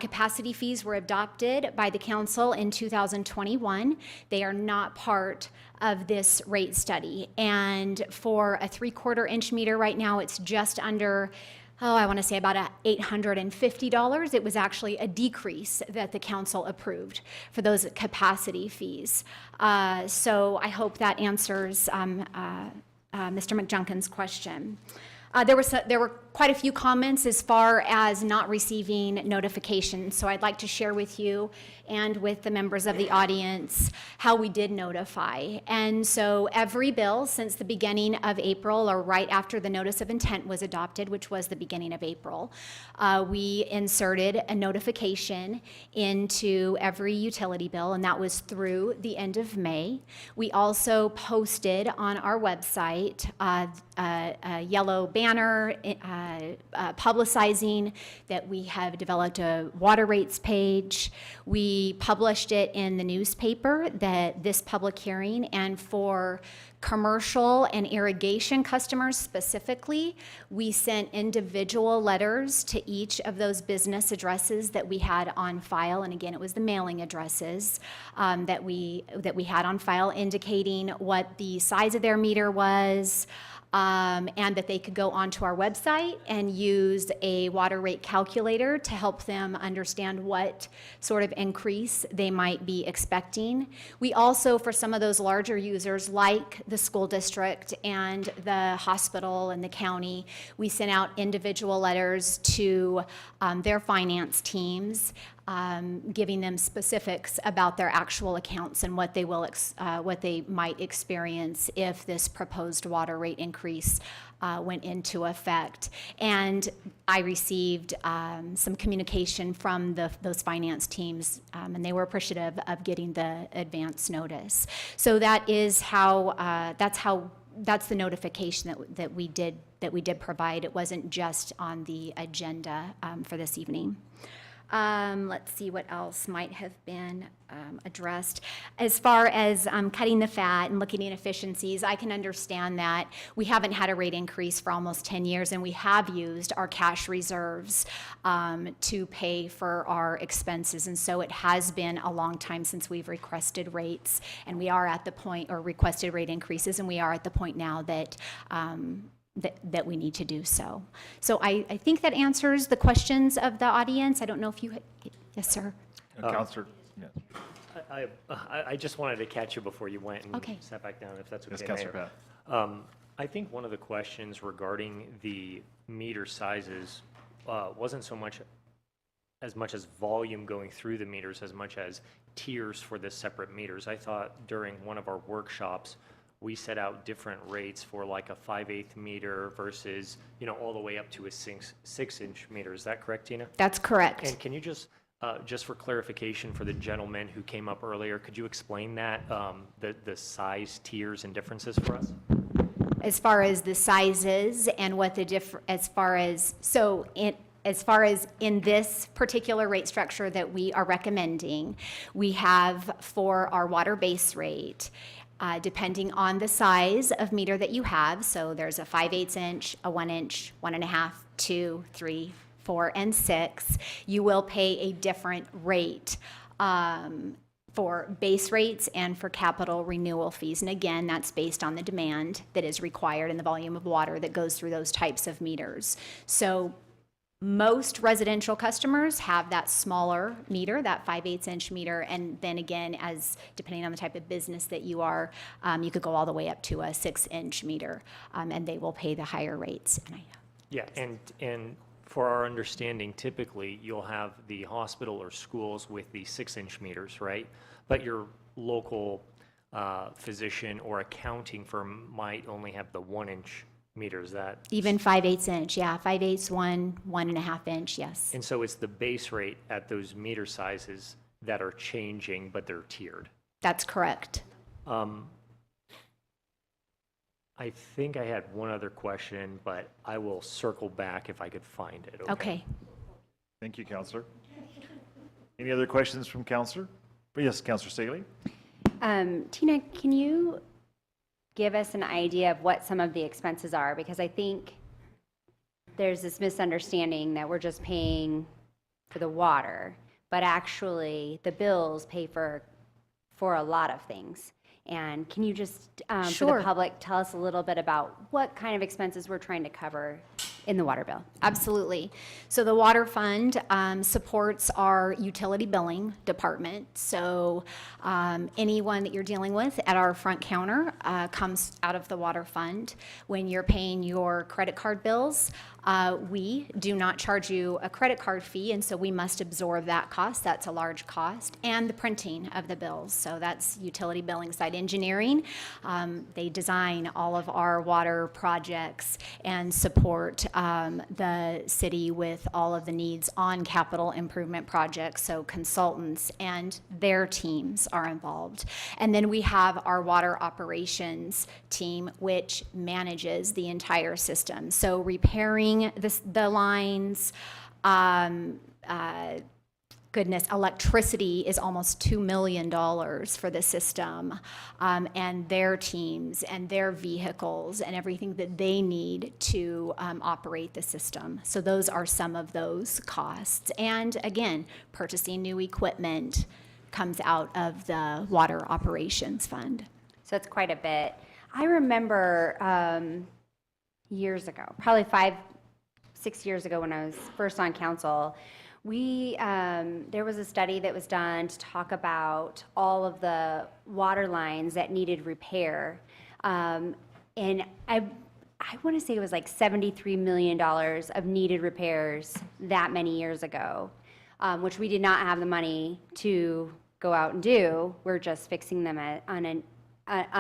Capacity fees were adopted by the council in 2021. They are not part of this rate study. And for a 3/4 inch meter right now, it's just under, I want to say about $850. It was actually a decrease that the council approved for those capacity fees. So I hope that answers Mr. McJunkin's question. There were quite a few comments as far as not receiving notifications, so I'd like to share with you and with the members of the audience how we did notify. And so every bill since the beginning of April, or right after the notice of intent was adopted, which was the beginning of April, we inserted a notification into every utility bill, and that was through the end of May. We also posted on our website a yellow banner publicizing that we have developed a water rates page. We published it in the newspaper, that this public hearing, and for commercial and irrigation customers specifically, we sent individual letters to each of those business addresses that we had on file. And again, it was the mailing addresses that we had on file, indicating what the size of their meter was, and that they could go onto our website and use a water rate calculator to help them understand what sort of increase they might be expecting. We also, for some of those larger users, like the school district and the hospital and the county, we sent out individual letters to their finance teams, giving them specifics about their actual accounts and what they will what they might experience if this proposed water rate increase went into effect. And I received some communication from those finance teams, and they were appreciative of getting the advance notice. So that is how that's the notification that we did provide. It wasn't just on the agenda for this evening. Let's see what else might have been addressed. As far as cutting the fat and looking at efficiencies, I can understand that. We haven't had a rate increase for almost 10 years, and we have used our cash reserves to pay for our expenses. And so it has been a long time since we've requested rates, and we are at the point, or requested rate increases, and we are at the point now that that we need to do so. So I think that answers the questions of the audience. I don't know if you, yes, sir. Counselor, yes. I just wanted to catch you before you went and Okay. sat back down, if that's okay, Yes, Counselor Mayor. Pat. I think one of the questions regarding the meter sizes wasn't so much as volume going through the meters as much as tiers for the separate meters. I thought during one of our workshops, we set out different rates for like a 5/8 meter versus, all the way up to a 6-inch meter. Is that correct, Tina? That's correct. And can you just for clarification for the gentleman who came up earlier, could you explain that, the size tiers and differences for us? As far as the sizes and what the as far as in this particular rate structure that we are recommending, we have for our water base rate, depending on the size of meter that you have. So there's a 5/8 inch, a 1 inch, 1.5, 2, 3, 4, and 6. You will pay a different rate for base rates and for capital renewal fees. And again, that's based on the demand that is required and the volume of water that goes through those types of meters. So most residential customers have that smaller meter, that 5/8 inch meter, and then again, as depending on the type of business that you are, you could go all the way up to a 6-inch meter, and they will pay the higher rates. Yeah, and for our understanding, typically you'll have the hospital or schools with the 6-inch meters, right? But your local physician or accounting firm might only have the 1-inch meters. That even 5/8 inch, yeah, 5/8, 1.5 inch, yes. And so it's the base rate at those meter sizes that are changing, but they're tiered. That's correct. I think I had one other question, but I will circle back if I could find it. Okay. Thank you, Counselor. Any other questions from Counselor? Yes, Counselor Staley? Tina, can you give us an idea of what some of the expenses are? Because I think there's this misunderstanding that we're just paying for the water, but actually the bills pay for a lot of things. And can you just, for Sure. the public, tell us a little bit about what kind of expenses we're trying to cover in the water bill? Absolutely. So the water fund supports our utility billing department. So anyone that you're dealing with at our front counter comes out of the water fund. When you're paying your credit card bills, we do not charge you a credit card fee, and so we must absorb that cost. That's a large cost. And the printing of the bills. So that's utility billing side engineering. They design all of our water projects and support the city with all of the needs on capital improvement projects. So consultants and their teams are involved. And then we have our water operations team, which manages the entire system. So repairing the lines, electricity is almost $2 million for the system, and their teams and their vehicles and everything that they need to operate the system. So those are some of those costs. And again, purchasing new equipment comes out of the water operations fund. So it's quite a bit. I remember years ago, probably 5-6 years ago when I was first on council, there was a study that was done to talk about all of the water lines that needed repair. And I want to say it was like $73 million of needed repairs that many years ago, which we did not have the money to go out and do. We're just fixing them on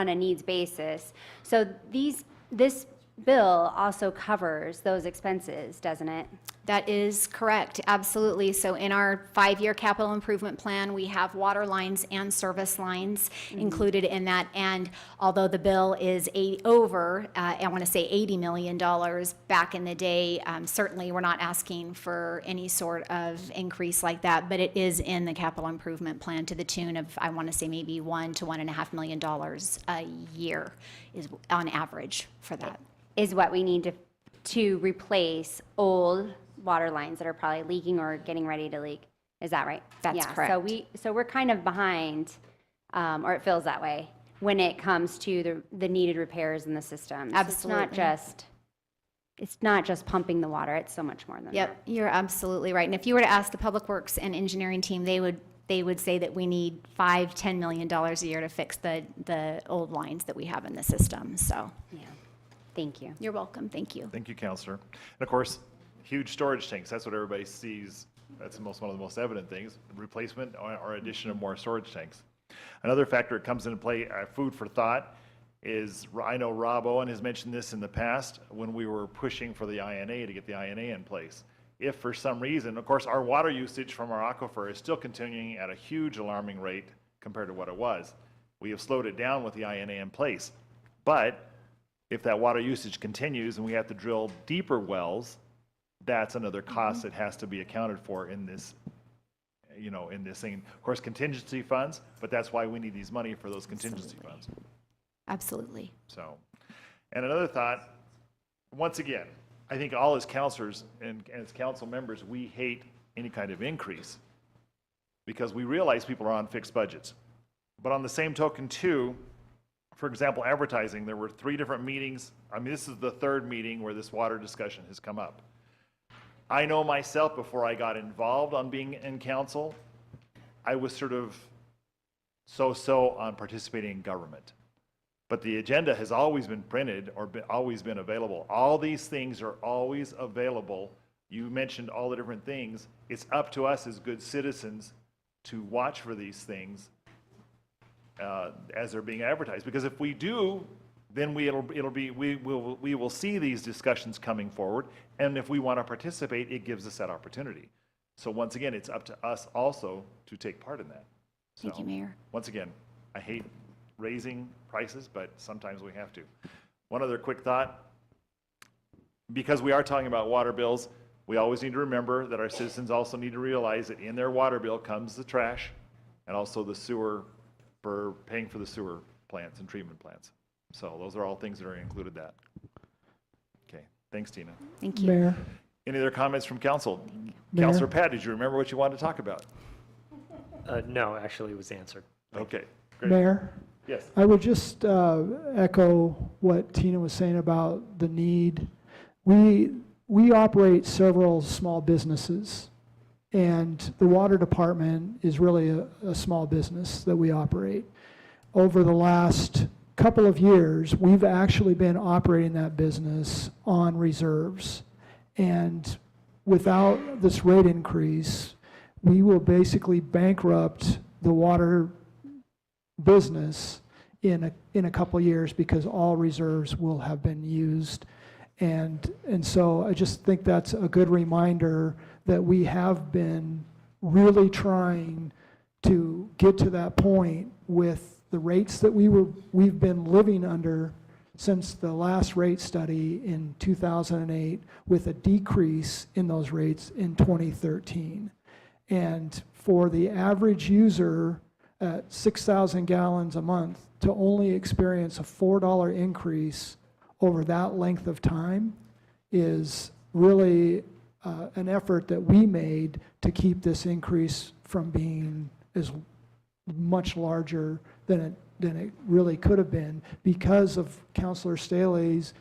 a needs basis. So this bill also covers those expenses, doesn't it? That is correct, absolutely. So in our 5-year capital improvement plan, we have water lines and service lines included in that. And although the bill is over, I want to say $80 million back in the day, certainly we're not asking for any sort of increase like that, but it is in the capital improvement plan to the tune of, I want to say maybe $1 to $1.5 million a year is on average for that. Is what we need to replace old water lines that are probably leaking or getting ready to leak. Is that right? That's correct. So we're kind of behind, or it feels that way, when it comes to the needed repairs in the system. Absolutely. It's not just pumping the water, it's so much more than that. Yep, you're absolutely right. And if you were to ask the Public Works and Engineering team, they would say that we need $5-10 million a year to fix the old lines that we have in the system, so. Yeah. Thank you. You're welcome, thank you. Thank you, Counselor. And of course, huge storage tanks, that's what everybody sees. That's one of the most evident things, replacement or addition of more storage tanks. Another factor that comes into play, food for thought, is I know Rob Owen has mentioned this in the past when we were pushing for the INA to get the INA in place. If for some reason, of course, our water usage from our aquifer is still continuing at a huge alarming rate compared to what it was. We have slowed it down with the INA in place. But if that water usage continues and we have to drill deeper wells, that's another cost that has to be accounted for in this, in this thing. Of course, contingency funds, but that's why we need these money for those contingency funds. Absolutely. So, and another thought, once again, I think all as counselors and as council members, we hate any kind of increase because we realize people are on fixed budgets. But on the same token too, for example, advertising, there were 3 different meetings. I mean, this is the 3rd meeting where this water discussion has come up. I know myself, before I got involved on being in council, I was sort of so-so on participating in government. But the agenda has always been printed or always been available. All these things are always available. You mentioned all the different things. It's up to us as good citizens to watch for these things as they're being advertised. Because if we do, then we will see these discussions coming forward. And if we want to participate, it gives us that opportunity. So once again, it's up to us also to take part in that. Thank you, So, Mayor. Once again, I hate raising prices, but sometimes we have to. One other quick thought. Because we are talking about water bills, we always need to remember that our citizens also need to realize that in their water bill comes the trash and also the sewer, for paying for the sewer plants and treatment plants. So those are all things that are included that. Okay, thanks, Tina. Thank you. Mayor, Any other comments from council? Mayor? Councilor Pat, did you remember what you wanted to talk about? No, actually, it was answered. Okay, great. Mayor? Yes. I would just echo what Tina was saying about the need. We operate several small businesses, and the water department is really a small business that we operate. Over the last couple of years, we've actually been operating that business on reserves. And without this rate increase, we will basically bankrupt the water business in a couple of years because all reserves will have been used. And so I just think that's a good reminder that we have been really trying to get to that point with the rates that we've been living under since the last rate study in 2008, with a decrease in those rates in 2013. And for the average user at 6,000 gallons a month to only experience a $4 increase over that length of time is really an effort that we made to keep this increase from being as much larger than it really could have been, because of Councilor Staley's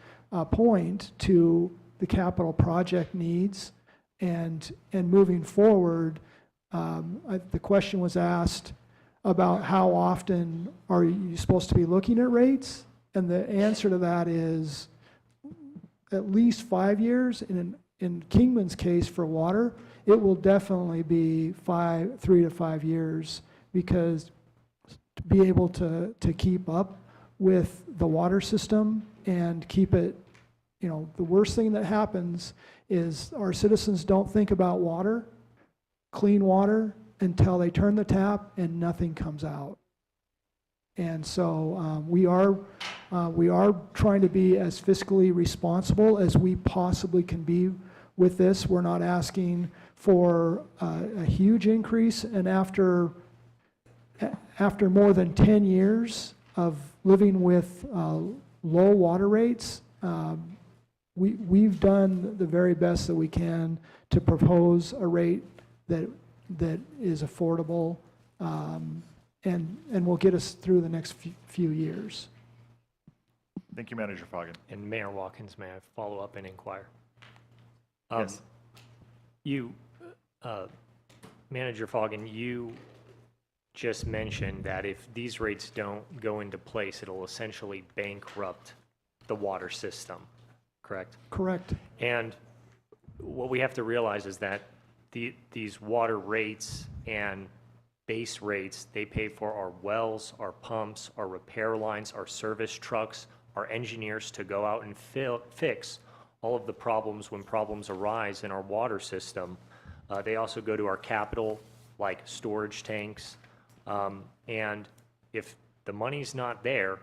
point to the capital project needs. And moving forward, the question was asked about how often are you supposed to be looking at rates? And the answer to that is at least 5 years. In Kingman's case for water, it will definitely be 3 to 5 years, because to be able to keep up with the water system and keep it, the worst thing that happens is our citizens don't think about water, clean water, until they turn the tap and nothing comes out. And so we are trying to be as fiscally responsible as we possibly can be with this. We're not asking for a huge increase, and after more than 10 years of living with low water rates, we've done the very best that we can to propose a rate that is affordable and will get us through the next few years. Thank you, Manager Foggin. And Mayor Watkins, may I follow up and inquire? Yes. Manager Foggin, you just mentioned that if these rates don't go into place, it'll essentially bankrupt the water system, correct? Correct. And what we have to realize is that these water rates and base rates, they pay for our wells, our pumps, our repair lines, our service trucks, our engineers to go out and fix all of the problems when problems arise in our water system. They also go to our capital, like storage tanks. And if the money's not there,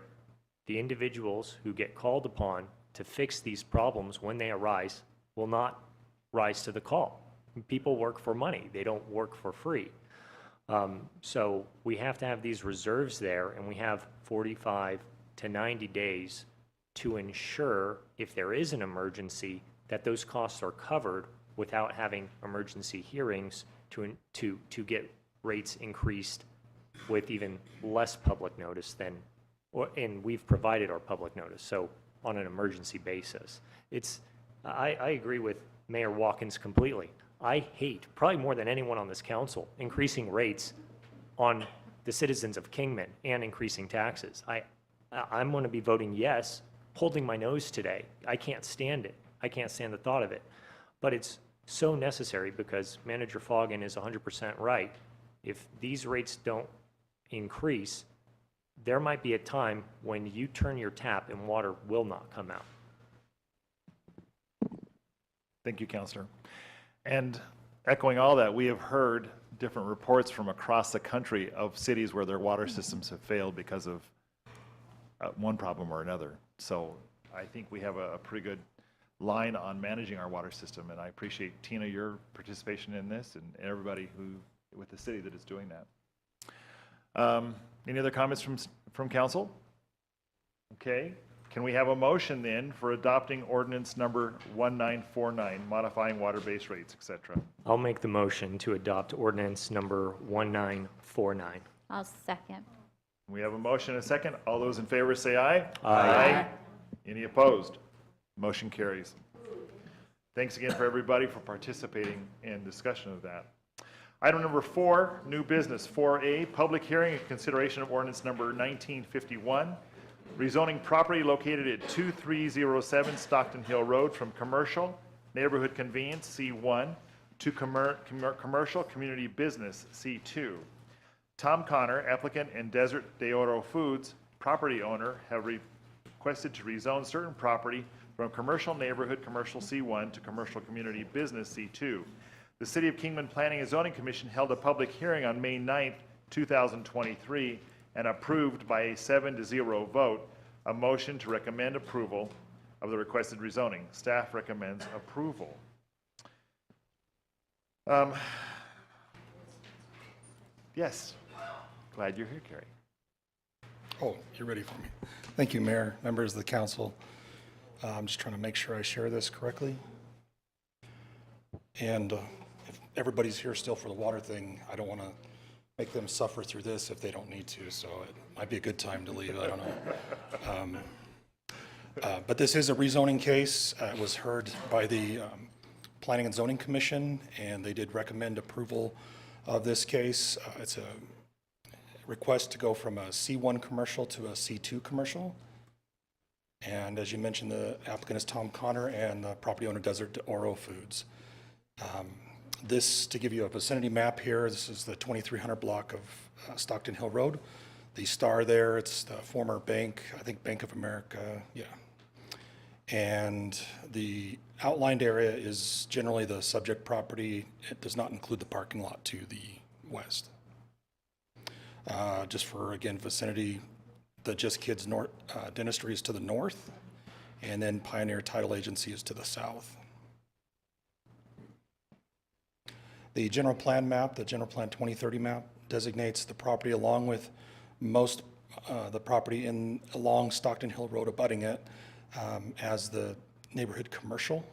the individuals who get called upon to fix these problems when they arise will not rise to the call. People work for money. They don't work for free. So we have to have these reserves there, and we have 45 to 90 days to ensure, if there is an emergency, that those costs are covered without having emergency hearings to get rates increased with even less public notice than, and we've provided our public notice, so on an emergency basis. I agree with Mayor Watkins completely. I hate, probably more than anyone on this council, increasing rates on the citizens of Kingman and increasing taxes. I'm going to be voting yes, holding my nose today. I can't stand it. I can't stand the thought of it. But it's so necessary, because Manager Foggin is 100% right. If these rates don't increase, there might be a time when you turn your tap and water will not come out. Thank you, Counselor. And echoing all that, we have heard different reports from across the country of cities where their water systems have failed because of one problem or another. So I think we have a pretty good line on managing our water system, and I appreciate, Tina, your participation in this and everybody with the city that is doing that. Any other comments from council? Okay. Can we have a motion then for adopting ordinance number 1949, modifying water base rates, et cetera? I'll make the motion to adopt ordinance number 1949. I'll second. We have a motion and a second. All those in favor say aye. Aye. Any opposed? Motion carries. Thanks again for everybody for participating in discussion of that. Item number 4, new business. 4A, public hearing and consideration of ordinance number 1951, rezoning property located at 2307 Stockton Hill Road from commercial neighborhood convenience C1 to commercial community business C2. Tom Connor, applicant, and Desert de Oro Foods, property owner, have requested to rezone certain property from commercial neighborhood commercial C1 to commercial community business C2. The City of Kingman Planning and Zoning Commission held a public hearing on May 9th, 2023, and approved by a 7-0 vote a motion to recommend approval of the requested rezoning. Staff recommends approval. Yes, glad you're here, Kerry. Oh, you're ready for me. Thank you, Mayor, members of the council. I'm just trying to make sure I share this correctly. And if everybody's here still for the water thing, I don't want to make them suffer through this if they don't need to, so it might be a good time to leave, I don't know. But this is a rezoning case. It was heard by the Planning and Zoning Commission, and they did recommend approval of this case. It's a request to go from a C1 commercial to a C2 commercial. And as you mentioned, the applicant is Tom Connor and the property owner Desert de Oro Foods. This, to give you a vicinity map here, this is the 2300 block of Stockton Hill Road. The star there, it's the former bank, I think Bank of America, yeah. And the outlined area is generally the subject property. It does not include the parking lot to the west. Just for, again, vicinity, the Just Kids Dentistry is to the north, and then Pioneer Title Agency is to the south. The general plan map, the general plan 2030 map, designates the property along with most the property along Stockton Hill Road abutting it as the neighborhood commercial,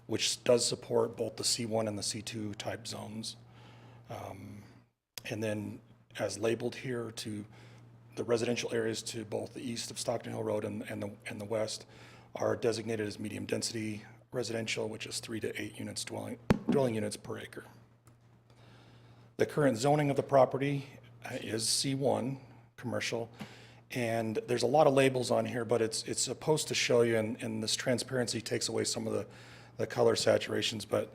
which does support both the C1 and the C2 type zones. And then as labeled here, to the residential areas to both the east of Stockton Hill Road and the west are designated as medium density residential, which is 3 to 8 units dwelling units per acre. The current zoning of the property is C1 commercial, and there's a lot of labels on here, but it's supposed to show you, and this transparency takes away some of the color saturations, but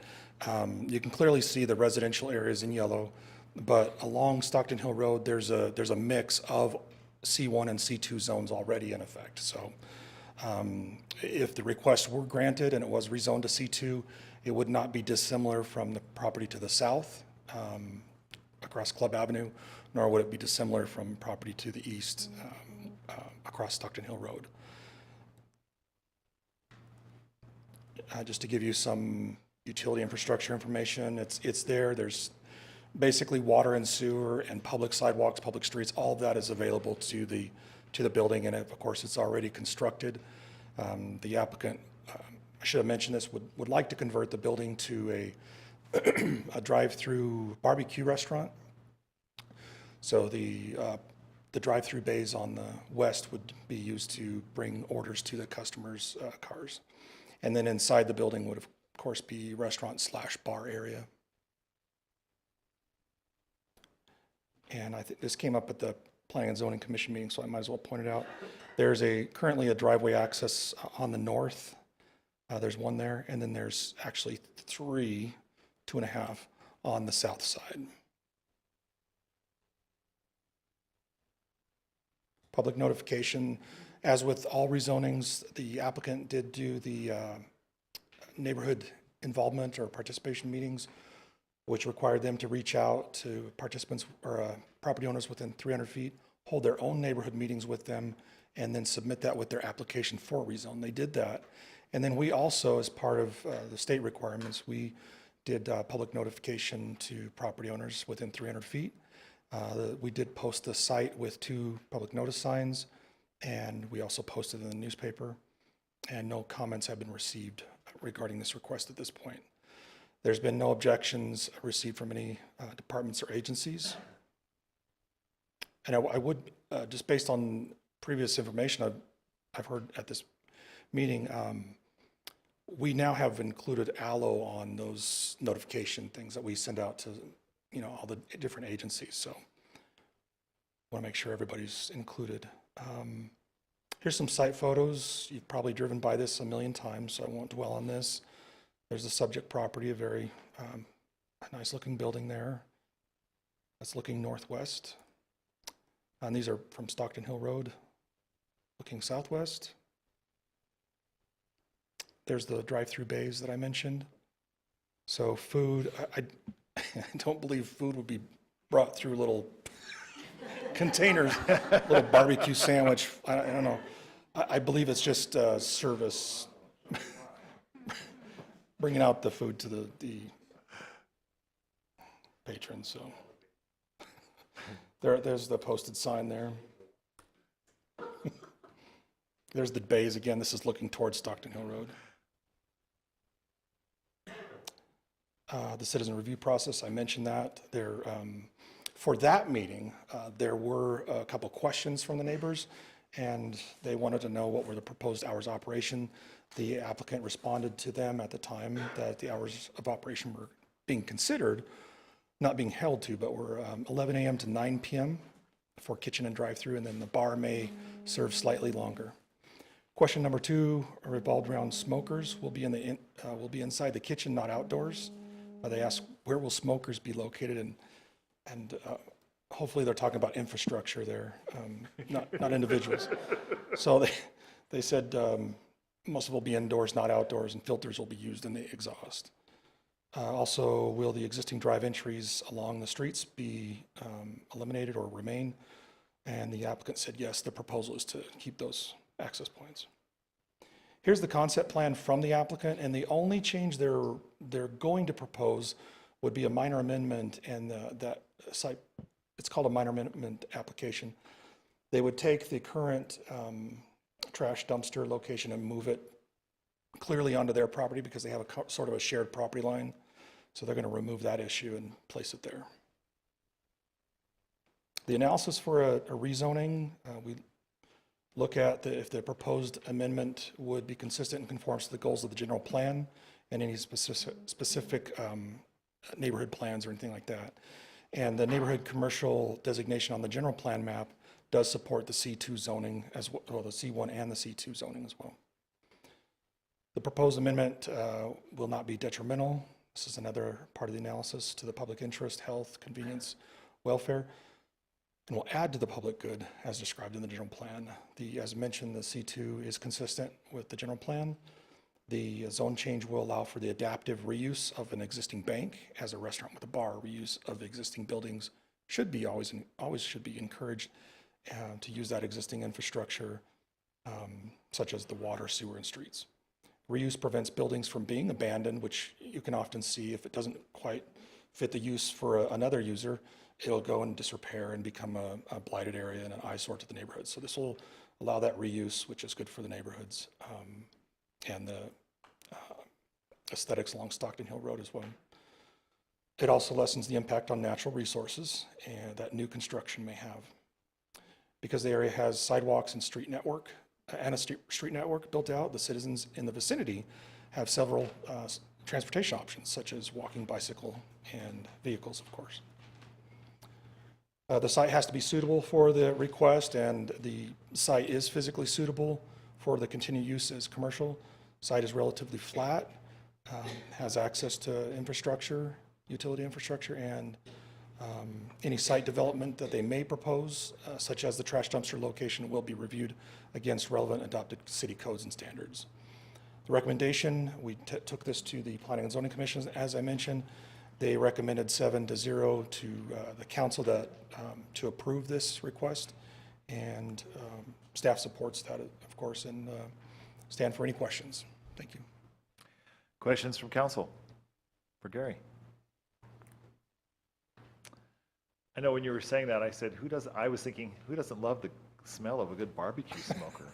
you can clearly see the residential areas in yellow. But along Stockton Hill Road, there's a mix of C1 and C2 zones already in effect. So if the request were granted and it was rezoned to C2, it would not be dissimilar from the property to the south across Club Avenue, nor would it be dissimilar from property to the east across Stockton Hill Road. Just to give you some utility infrastructure information, it's there. There's basically water and sewer and public sidewalks, public streets, all of that is available to the building, and of course it's already constructed. The applicant, I should have mentioned this, would like to convert the building to a drive-through barbecue restaurant. So the drive-through bays on the west would be used to bring orders to the customers' cars. And then inside the building would of course be restaurant/bar area. And I think this came up at the Planning and Zoning Commission meeting, so I might as well point it out. There's currently a driveway access on the north. There's one there, and then there's actually 2.5 on the south side. Public notification, as with all rezonings, the applicant did do the neighborhood involvement or participation meetings which required them to reach out to participants or property owners within 300 feet, hold their own neighborhood meetings with them, and then submit that with their application for rezone. They did that. And then we also, as part of the state requirements, we did public notification to property owners within 300 feet. We did post the site with 2 public notice signs, and we also posted in the newspaper, and no comments have been received regarding this request at this point. There's been no objections received from any departments or agencies. And I would, just based on previous information I've heard at this meeting, we now have included ALLO on those notification things that we send out to, all the different agencies. So I want to make sure everybody's included. Here's some site photos. You've probably driven by this a million times, so I won't dwell on this. There's the subject property, a very nice looking building there. That's looking northwest. And these are from Stockton Hill Road, looking southwest. There's the drive-through bays that I mentioned. So food, I don't believe food would be brought through little containers, little barbecue sandwich. I don't know. I believe it's just service, bringing out the food to the patrons. So there's the posted sign there. There's the bays again. This is looking towards Stockton Hill Road. The citizen review process, I mentioned that. For that meeting, there were a couple questions from the neighbors, and they wanted to know what were the proposed hours of operation. The applicant responded to them at the time that the hours of operation were being considered, not being held to, but were 11 a.m. to 9 p.m. for kitchen and drive-through, and then the bar may serve slightly longer. Question number 2 revolved around smokers. Will be inside the kitchen, not outdoors. They asked, where will smokers be located? And hopefully they're talking about infrastructure there, not individuals. So they said most of it will be indoors, not outdoors, and filters will be used in the exhaust. Also, will the existing drive entries along the streets be eliminated or remain? And the applicant said yes, the proposal is to keep those access points. Here's the concept plan from the applicant, and the only change they're going to propose would be a minor amendment, and that site, it's called a minor amendment application. They would take the current trash dumpster location and move it clearly onto their property because they have a sort of a shared property line. So they're going to remove that issue and place it there. The analysis for a rezoning, we look at if the proposed amendment would be consistent and conforms to the goals of the general plan and any specific neighborhood plans or anything like that. And the neighborhood commercial designation on the general plan map does support the C2 zoning as well, the C1 and the C2 zoning as well. The proposed amendment will not be detrimental. This is another part of the analysis to the public interest, health, convenience, welfare, and will add to the public good as described in the general plan. As mentioned, the C2 is consistent with the general plan. The zone change will allow for the adaptive reuse of an existing bank as a restaurant with a bar. Reuse of existing buildings should be always should be encouraged to use that existing infrastructure, such as the water, sewer, and streets. Reuse prevents buildings from being abandoned, which you can often see if it doesn't quite fit the use for another user, it'll go in disrepair and become a blighted area and an eyesore to the neighborhood. So this will allow that reuse, which is good for the neighborhoods and the aesthetics along Stockton Hill Road as well. It also lessens the impact on natural resources and that new construction may have. Because the area has sidewalks and street network built out, the citizens in the vicinity have several transportation options, such as walking, bicycle, and vehicles, of course. The site has to be suitable for the request, and the site is physically suitable for the continued use as commercial. Site is relatively flat, has access to infrastructure, utility infrastructure, and any site development that they may propose, such as the trash dumpster location, will be reviewed against relevant adopted city codes and standards. The recommendation, we took this to the Planning and Zoning Commission, as I mentioned, They recommended 7-0 to the council to approve this request, and staff supports that, of course, and stand for any questions. Thank you. Questions from council for Gary? I know when you were saying that, I said, I was thinking, who doesn't love the smell of a good barbecue smoker?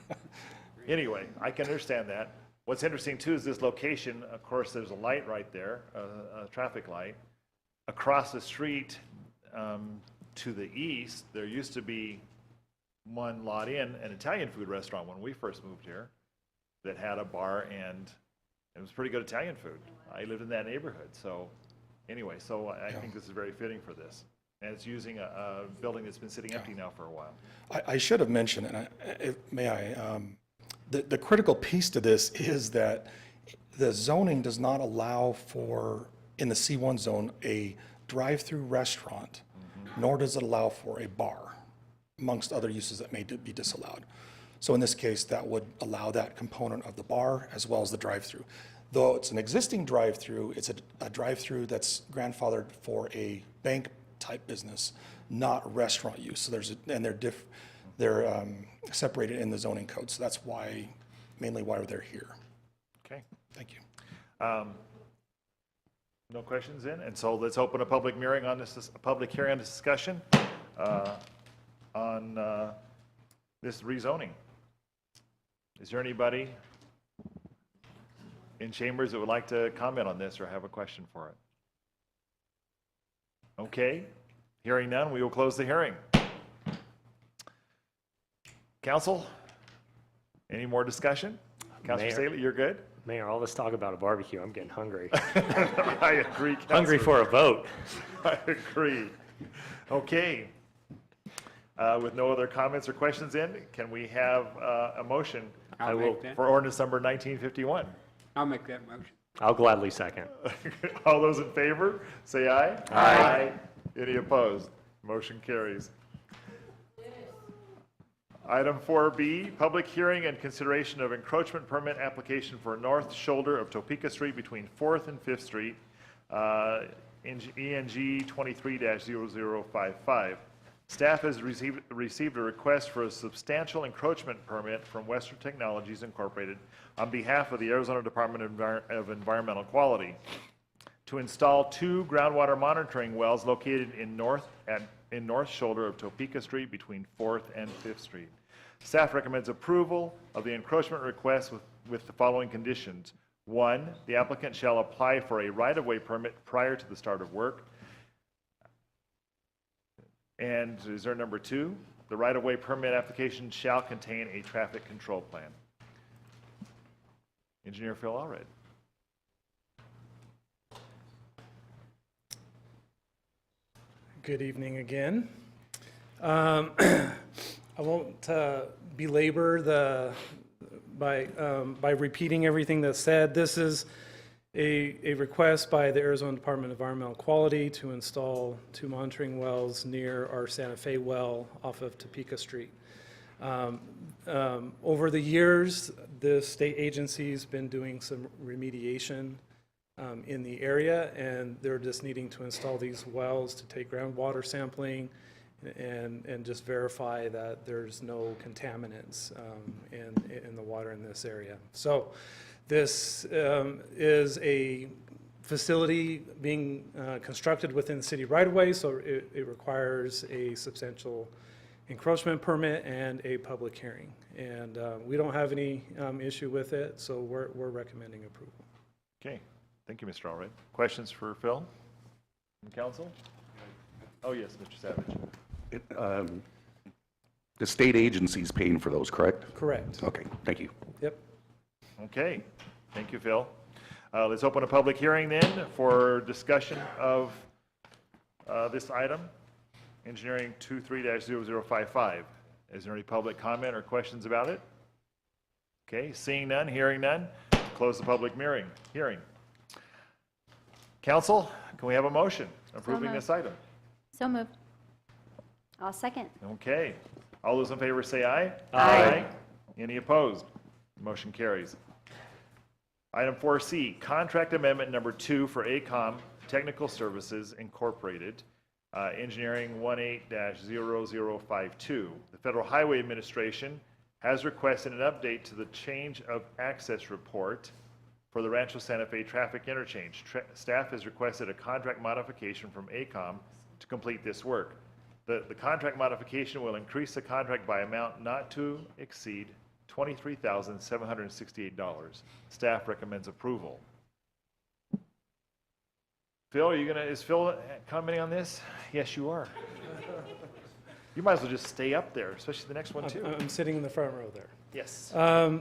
Anyway, I can understand that. What's interesting too is this location. Of course, there's a light right there, a traffic light. Across the street to the east, there used to be one lot in, an Italian food restaurant when we first moved here, that had a bar, and it was pretty good Italian food. I lived in that neighborhood, so anyway, so I think this is very fitting for this. And it's using a building that's been sitting empty now for a while. I should have mentioned, and the critical piece to this is that the zoning does not allow for, in the C1 zone, a drive-through restaurant, nor does it allow for a bar, amongst other uses that may be disallowed. So in this case, that would allow that component of the bar as well as the drive-through. Though it's an existing drive-through, it's a drive-through that's grandfathered for a bank-type business, not restaurant use. So they're separated in the zoning code. So that's mainly why they're here. Okay. Thank you. No questions in, and so let's open a public hearing on this, discussion on this rezoning. Is there anybody in chambers that would like to comment on this or have a question for it? Okay, hearing none, we will close the hearing. Council, any more discussion? Councilor Mayor. Staley, you're good? Mayor, all this talk about a barbecue, I'm getting hungry. I agree, Councilor. Hungry for a vote. I agree. Okay. With no other comments or questions in, can we have a motion I'll make that. for ordinance number 1951? I'll make that motion. I'll gladly second. All those in favor, say aye. Aye. Any opposed? Motion carries. Item 4B, public hearing and consideration of encroachment permit application for north shoulder of Topeka Street between 4th and 5th Street, ENG 23-0055. Staff has received a request for a substantial encroachment permit from Western Technologies Incorporated on behalf of the Arizona Department of Environmental Quality to install 2 groundwater monitoring wells located in north shoulder of Topeka Street between 4th and 5th Street. Staff recommends approval of the encroachment request with the following conditions. 1, the applicant shall apply for a right-of-way permit prior to the start of work. And is there number 2? The right-of-way permit application shall contain a traffic control plan. Engineer Phil Allred. Good evening again. I won't belabor by repeating everything that's said. This is a request by the Arizona Department of Environmental Quality to install 2 monitoring wells near our Santa Fe well off of Topeka Street. Over the years, the state agency's been doing some remediation in the area, and they're just needing to install these wells to take groundwater sampling and just verify that there's no contaminants in the water in this area. So this is a facility being constructed within the city right-of-way, so it requires a substantial encroachment permit and a public hearing. And we don't have any issue with it, so we're recommending approval. Okay. Thank you, Mr. Allred. Questions for Phil from council? Oh, yes, Mr. Savage. The state agency's paying for those, correct? Correct. Okay, thank you. Yep. Okay. Thank you, Phil. Let's open a public hearing then for discussion of this item, Engineering 23-0055. Is there any public comment or questions about it? Okay, seeing none, hearing none, close the public hearing. Council, can we have a motion approving this item? So moved. I'll second. Okay. All those in favor say aye. Aye. Any opposed? Motion carries. Item 4C, contract amendment number 2 for ACOM Technical Services Incorporated, Engineering 18-0052. The Federal Highway Administration has requested an update to the change of access report for the Rancho Santa Fe traffic interchange. Staff has requested a contract modification from AECOM to complete this work. The contract modification will increase the contract by amount not to exceed $23,768. Staff recommends approval. Phil, is Phil commenting on this? Yes, you are. You might as well just stay up there, especially the next one too. I'm sitting in the front row there. Yes.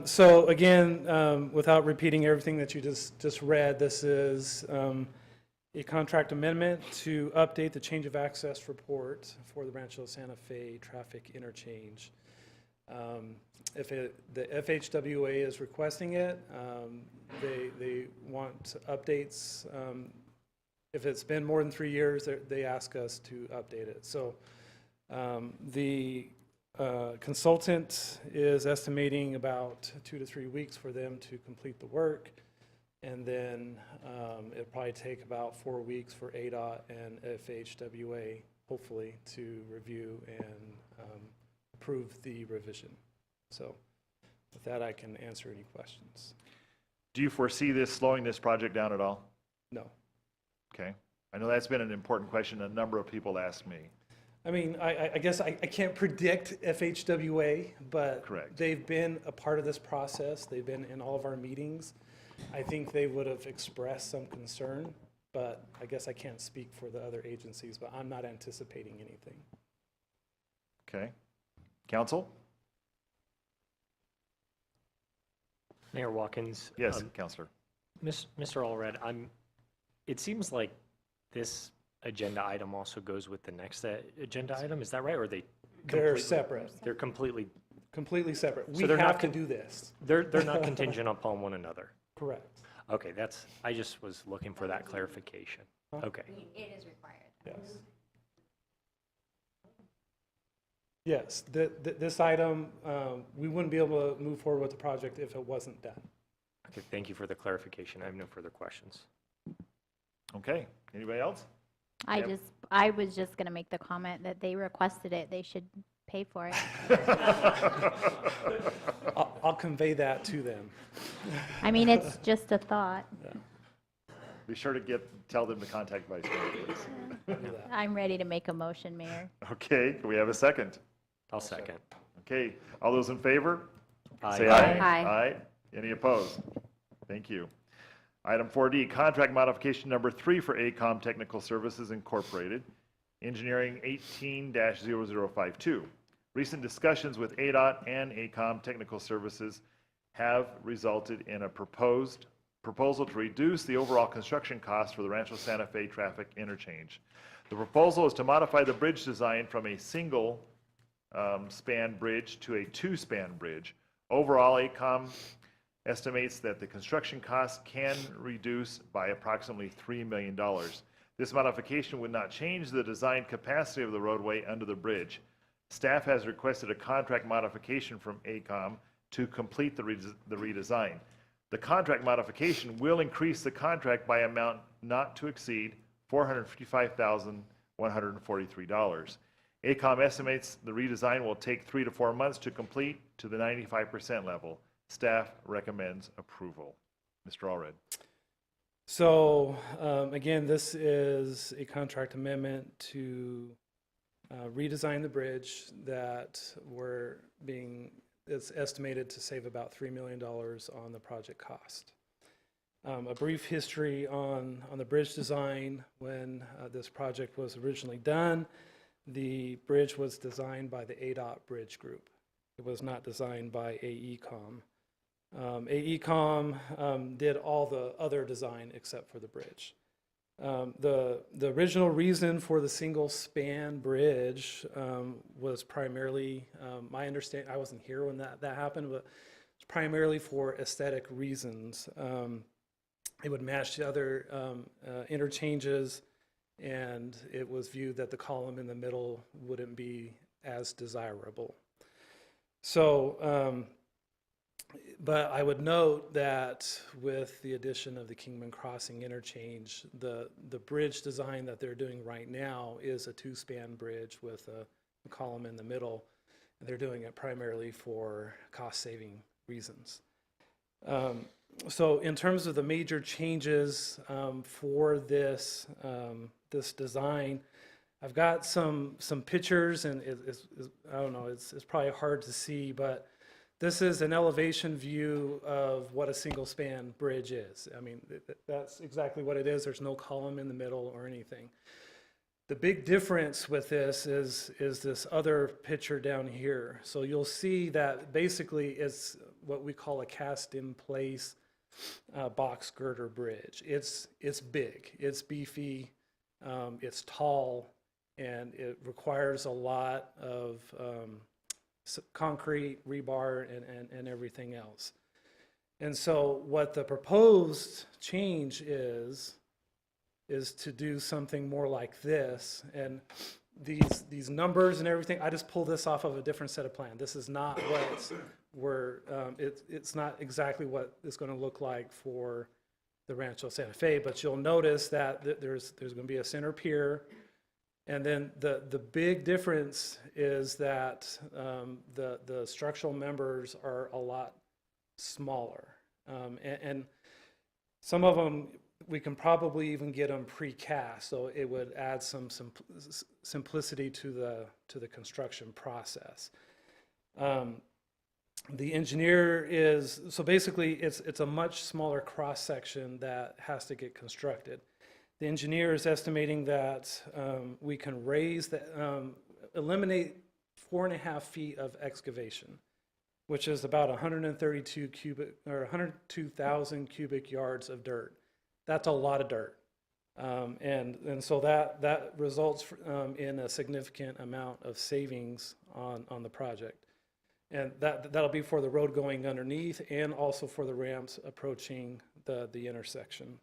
So again, without repeating everything that you just read, this is a contract amendment to update the change of access report for the Rancho Santa Fe traffic interchange. The FHWA is requesting it. They want updates. If it's been more than 3 years, they ask us to update it. So the consultant is estimating about 2 to 3 weeks for them to complete the work. And then it'll probably take about 4 weeks for ADOT and FHWA, hopefully, to review and approve the revision. So with that, I can answer any questions. Do you foresee this slowing this project down at all? No. Okay. I know that's been an important question a number of people ask me. I mean, I guess I can't predict FHWA, but Correct. They've been a part of this process. They've been in all of our meetings. I think they would have expressed some concern, but I guess I can't speak for the other agencies, but I'm not anticipating anything. Okay. Council? Mayor Watkins. Yes, Councilor. Mr. Allred, it seems like this agenda item also goes with the next agenda item. Is that right? Or are they They're completely- separate, They're completely, completely separate. So We they're not have to con- do this. they're not contingent upon one another. Correct. Okay, I just was looking for that clarification. Okay. It is required. Yes. Yes, this item, we wouldn't be able to move forward with the project if it wasn't done. Okay, thank you for the clarification. I have no further questions. Okay. Anybody else? I was just going to make the comment that they requested it, they should pay for it. I'll convey that to them. I mean, it's just a thought. Be sure to tell them to contact Vice Mayor, please. I'm ready to make a motion, Mayor. Okay, can we have a second? I'll second. Okay, all those in favor? Aye. Say aye. Aye. Aye. Any opposed? Thank you. Item 4D, contract modification number 3 for AECOM Technical Services Incorporated, Engineering 18-0052. Recent discussions with ADOT and AECOM Technical Services have resulted in a proposal to reduce the overall construction cost for the Rancho Santa Fe traffic interchange. The proposal is to modify the bridge design from a single span bridge to a 2-span bridge. Overall, AECOM estimates that the construction cost can reduce by approximately $3 million. This modification would not change the design capacity of the roadway under the bridge. Staff has requested a contract modification from AECOM to complete the redesign. The contract modification will increase the contract by amount not to exceed $455,143. AECOM estimates the redesign will take 3 to 4 months to complete to the 95% level. Staff recommends approval. Mr. Allred. So again, this is a contract amendment to redesign the bridge that it's estimated to save about $3 million on the project cost. A brief history on the bridge design. When this project was originally done, the bridge was designed by the ADOT Bridge Group. It was not designed by AECOM. AECOM did all the other design except for the bridge. The original reason for the single span bridge was primarily, my understanding, I wasn't here when that happened, but it's primarily for aesthetic reasons. It would match the other interchanges, and it was viewed that the column in the middle wouldn't be as desirable. So But I would note that with the addition of the Kingman Crossing interchange, the bridge design that they're doing right now is a two-span bridge with a column in the middle. And they're doing it primarily for cost-saving reasons. So in terms of the major changes for this design, I've got some pictures, and I don't know, it's probably hard to see, but this is an elevation view of what a single span bridge is. I mean, that's exactly what it is. There's no column in the middle or anything. The big difference with this is this other picture down here. So you'll see that basically it's what we call a cast-in-place box girder bridge. It's big, it's beefy, it's tall, and it requires a lot of concrete, rebar, and everything else. And so what the proposed change is to do something more like this. And these numbers and everything, I just pulled this off of a different set of plans. This is not it's not exactly what it's going to look like for the Rancho Santa Fe, but you'll notice that there's going to be a center pier. And then the big difference is that the structural members are a lot smaller. And some of them, we can probably even get them precast, so it would add some simplicity to the construction process. The engineer so basically it's a much smaller cross section that has to get constructed. The engineer is estimating that we can eliminate 4.5 feet of excavation, which is about 102,000 cubic yards of dirt. That's a lot of dirt. And so that results in a significant amount of savings on the project. And that'll be for the road going underneath and also for the ramps approaching the intersection.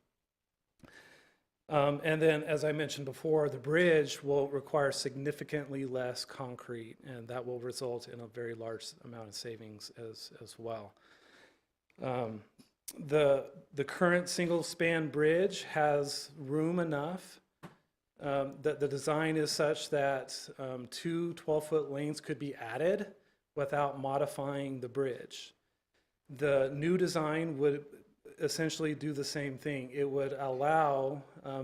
And then, as I mentioned before, the bridge will require significantly less concrete, and that will result in a very large amount of savings as well. The current single-span bridge has room enough. The design is such that 2 12-foot lanes could be added without modifying the bridge. The new design would essentially do the same thing. It would allow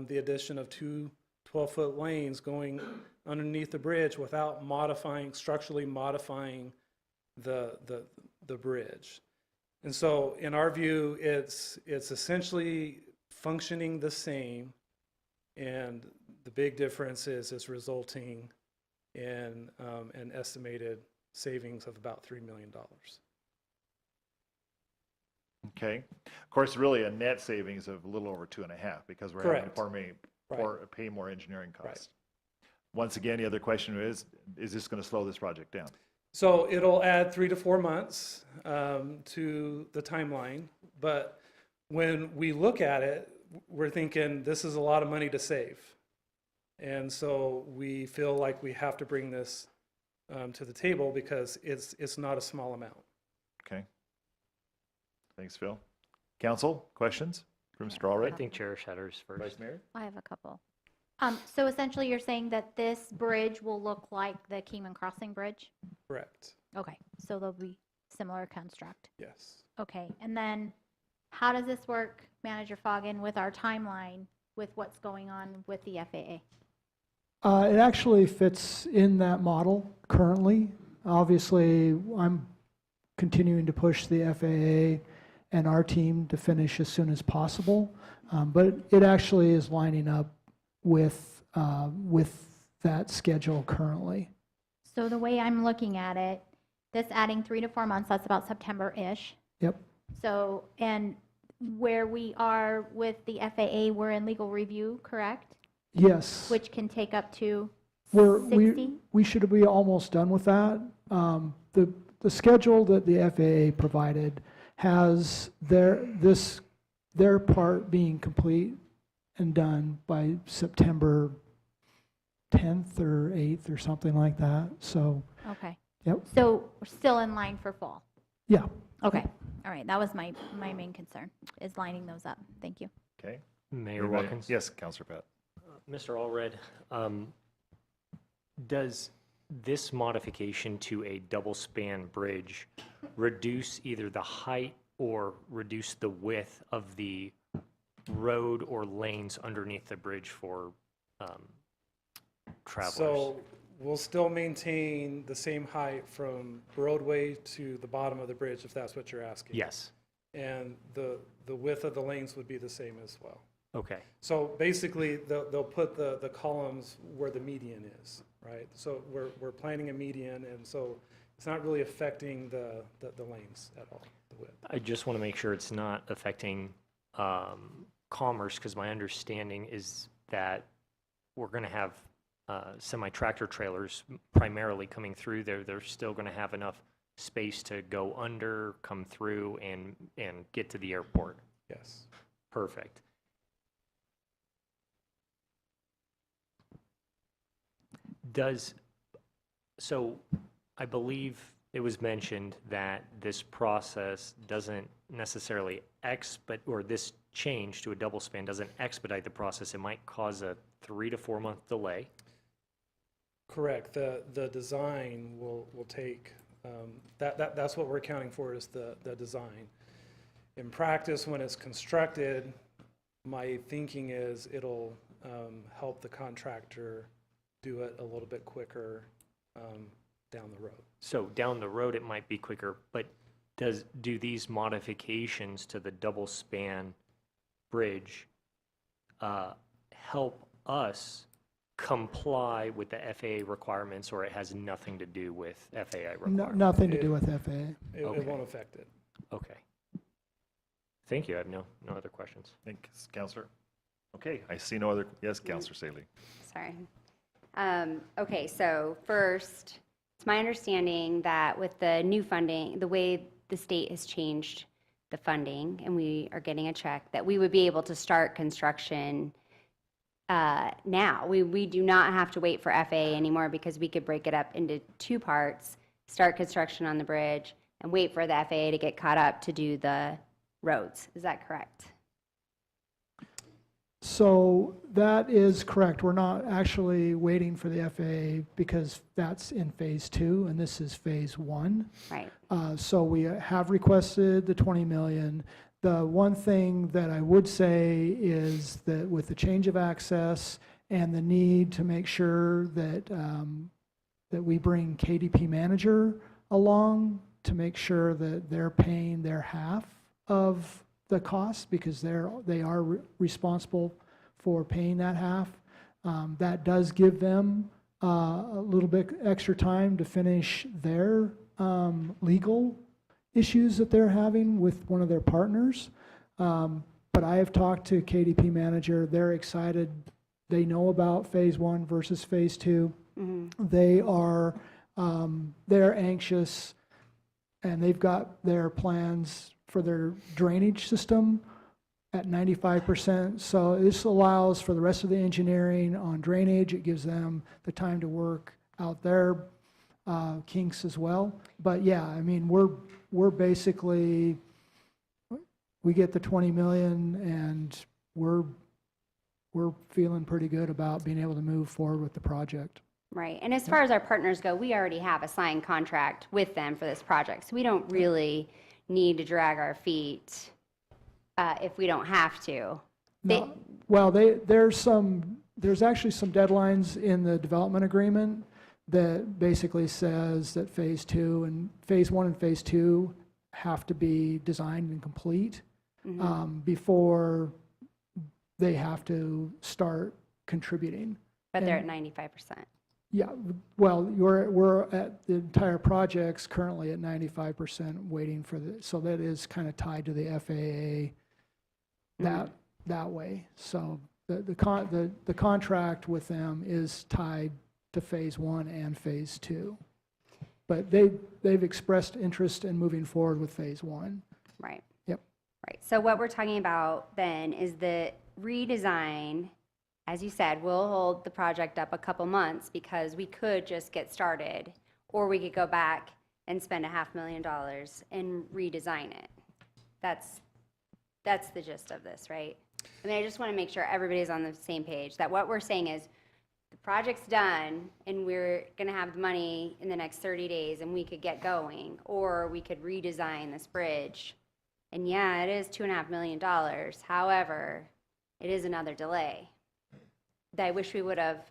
the addition of 2 12-foot lanes going underneath the bridge without structurally modifying the bridge. And so in our view, it's essentially functioning the same, and the big difference is it's resulting in an estimated savings of about $3 million. Okay. Of course, really a net savings of a little over 2.5 because we're having to pay more engineering costs. Right. Once again, the other question is this going to slow this project down? So it'll add 3 to 4 months to the timeline, but when we look at it, we're thinking this is a lot of money to save. And so we feel like we have to bring this to the table because it's not a small amount. Okay. Thanks, Phil. Council, questions for Mr. Allred? I think Chair Shutters first. Vice Mayor? I have a couple. So essentially you're saying that this bridge will look like the Kingman Crossing Bridge? Correct. Okay, so they'll be similar construct. Yes. Okay, and then how does this work, Manager Foggin, with our timeline with what's going on with the FAA? It actually fits in that model currently. Obviously, I'm continuing to push the FAA and our team to finish as soon as possible, but it actually is lining up with that schedule currently. So the way I'm looking at it, this adding 3 to 4 months, that's about September-ish. Yep. So, and where we are with the FAA, we're in legal review, correct? Yes. Which can take up to 60? We should be almost done with that. The schedule that the FAA provided has their part being complete and done by September 10th or 8th or something like that. So. Okay. Yep. So we're still in line for fall? Yeah. Okay. All All right, that was my main concern, is lining those up. Thank you. Okay. Mayor Anybody- Watkins? Yes, Counselor Pat. Mr. Allred, does this modification to a double span bridge reduce either the height or reduce the width of the road or lanes underneath the bridge for travelers? So we'll still maintain the same height from roadway to the bottom of the bridge, if that's what you're asking. Yes. And the width of the lanes would be the same as well. Okay. So basically, they'll put the columns where the median is, right? So we're planning a median, and so it's not really affecting the lanes at all, the width. I just want to make sure it's not affecting commerce, because my understanding is that we're going to have semi-tractor trailers primarily coming through there. They're still going to have enough space to go under, come through, and get to the airport. Yes. Perfect. So I believe it was mentioned that this process doesn't necessarily or this change to a double span doesn't expedite the process. It might cause a 3 to 4 month delay. Correct. The design will take, that's what we're accounting for, is the design. In practice, when it's constructed, my thinking is it'll help the contractor do it a little bit quicker down the road. So down the road, it might be quicker, but do these modifications to the double span bridge help us comply with the FAA requirements, or it has nothing to do with FAA requirements? Nothing to do with FAA. It won't affect it. Okay. Thank you. I have no other questions. Thanks, Counselor. Okay, I see no other, yes, Counselor Saley. Sorry. Okay, so first, it's my understanding that with the new funding, the way the state has changed the funding, and we are getting a check, that we would be able to start construction now. We do not have to wait for FAA anymore, because we could break it up into 2 parts, start construction on the bridge, and wait for the FAA to get caught up to do the roads. Is that correct? So that is correct. We're not actually waiting for the FAA, because that's in phase 2 and this is phase 1. Right. So we have requested the 20 million. The one thing that I would say is that with the change of access and the need to make sure that that we bring KDP manager along to make sure that they're paying their half of the cost, because they are responsible for paying that half. That does give them a little bit extra time to finish their legal issues that they're having with one of their partners. But I have talked to KDP manager. They're excited. They know about phase 1 versus phase 2. They are they're anxious, and they've got their plans for their drainage system at 95%. So this allows for the rest of the engineering on drainage. It gives them the time to work out their kinks as well. But yeah, I mean, we're basically, we get the 20 million, and we're feeling pretty good about being able to move forward with the project. Right. And as far as our partners go, we already have a signed contract with them for this project. So we don't really need to drag our feet if we don't have to. No. Well, there's actually some deadlines in the development agreement that basically says that phase 1 and phase 2 have to be designed and complete before they have to start contributing. But they're at 95%. Yeah, well, we're at the entire project's currently at 95% waiting for so that is kind of tied to the FAA that way. So the contract with them is tied to phase 1 and phase 2. But they've expressed interest in moving forward with phase 1. Right. Yep. Right. So what we're talking about then is the redesign. As you said, we'll hold the project up a couple months, because we could just get started, or we could go back and spend $500,000 and redesign it. That's the gist of this, right? I mean, I just want to make sure everybody's on the same page, that what we're saying is, the project's done, and we're going to have the money in the next 30 days, and we could get going, or we could redesign this bridge. And yeah, it is $2.5 million. However, it is another delay that I wish we would have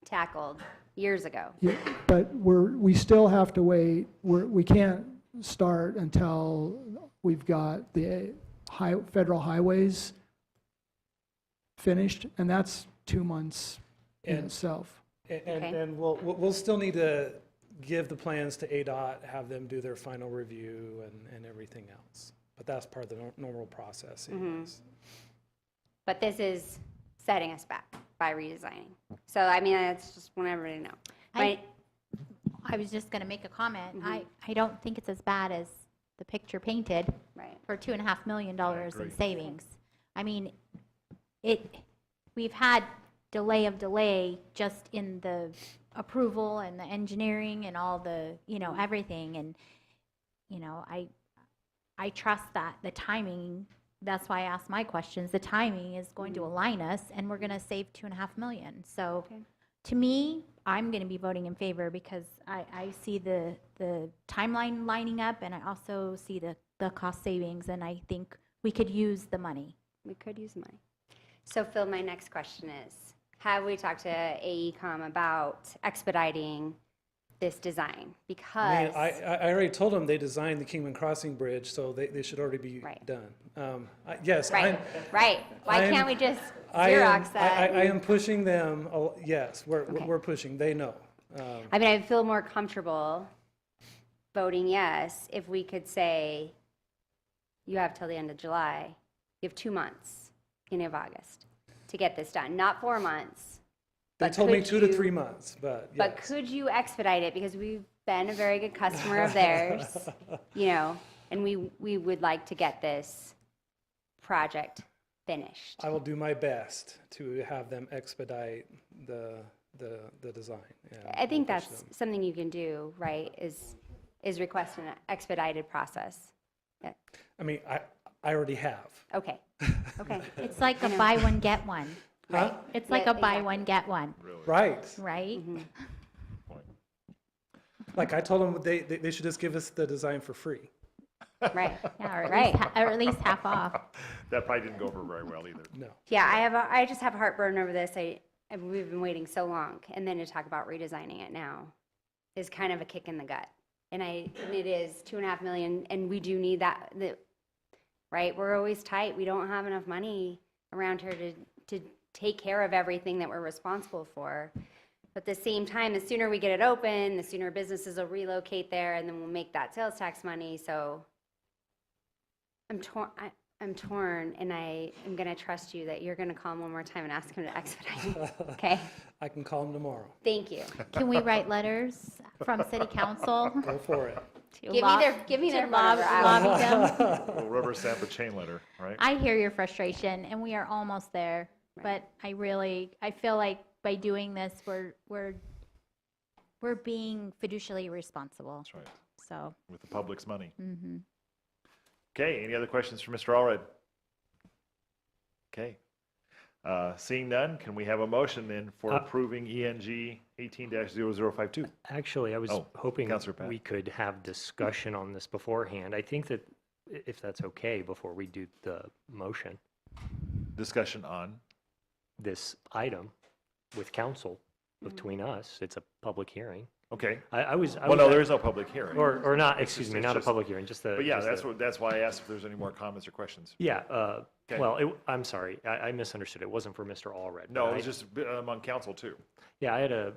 tackled years ago. Yeah, but we still have to wait. We can't start until we've got the federal highways finished, and that's 2 months in itself. And we'll still need to give the plans to ADOT, have them do their final review and everything else. But that's part of the normal process anyways. But this is setting us back by redesigning. So, I mean, it's just want everybody to know. I was just going to make a comment. I don't think it's as bad as the picture painted for $2.5 million in savings. I mean, we've had delay of delay just in the approval and the engineering and all the, everything. And, I trust that the timing, that's why I asked my questions, the timing is going to align us, and we're going to save $2.5 million. So to me, I'm going to be voting in favor because I see the timeline lining up, and I also see the cost savings, and I think we could use the money. We could use the money. So, Phil, my next question is, have we talked to AECom about expediting this design? Because I already told them they designed the Kingman Crossing Bridge, so they should already be done. Yes. Right. Why can't we just Xerox that? I am pushing them. Yes, we're pushing. They know. I mean, I feel more comfortable voting yes if we could say you have till the end of July. You have 2 months, beginning of August, to get this done. Not 4 months. They told me 2 to 3 months, but yes. But could you expedite it? Because we've been a very good customer of theirs, and we would like to get this project finished. I will do my best to have them expedite the design. I think that's something you can do, right, is request an expedited process. Yeah. I mean, I already have. Okay. It's like a buy one, get one. Huh? It's like a buy one, get one. Right. Right? Like I told them they should just give us the design for free. Right. Yeah, or at least half off. That probably didn't go over very well either. No. Yeah, I just have heartburn over this. We've been waiting so long, and then to talk about redesigning it now is kind of a kick in the gut. And it is $2.5 million, and we do need that. Right? We're always tight. We don't have enough money around here to take care of everything that we're responsible for. But at the same time, the sooner we get it open, the sooner businesses will relocate there, and then we'll make that sales tax money. So I'm torn, and I am going to trust you that you're going to call him one more time and ask him to expedite it. Okay? I can call them tomorrow. Thank you. Can we write letters from city council? Go for it. Give me their phone number. lobby them. We'll rubber stamp a chain letter, right? I hear your frustration, and we are almost there. But I feel like by doing this, we're being fiducially responsible. That's right. So. With the public's money. Mm-hmm. Okay, any other questions for Mr. Allred? Okay. Seeing none, can we have a motion then for approving ENG 18-0052? Actually, I was hoping Councilor Pat. we could have discussion on this beforehand. I think that if that's okay, before we do the motion, Discussion on? this item with council between us, it's a public hearing. Okay. Well, no, there is no public hearing. Or not, excuse It's me, not a just- public hearing, just the. But yeah, just the- that's why I asked if there's any more comments or questions. Yeah, Okay. well, I'm sorry, I misunderstood. It wasn't for Mr. Allred. No, but it was I- just among council too. Yeah, I had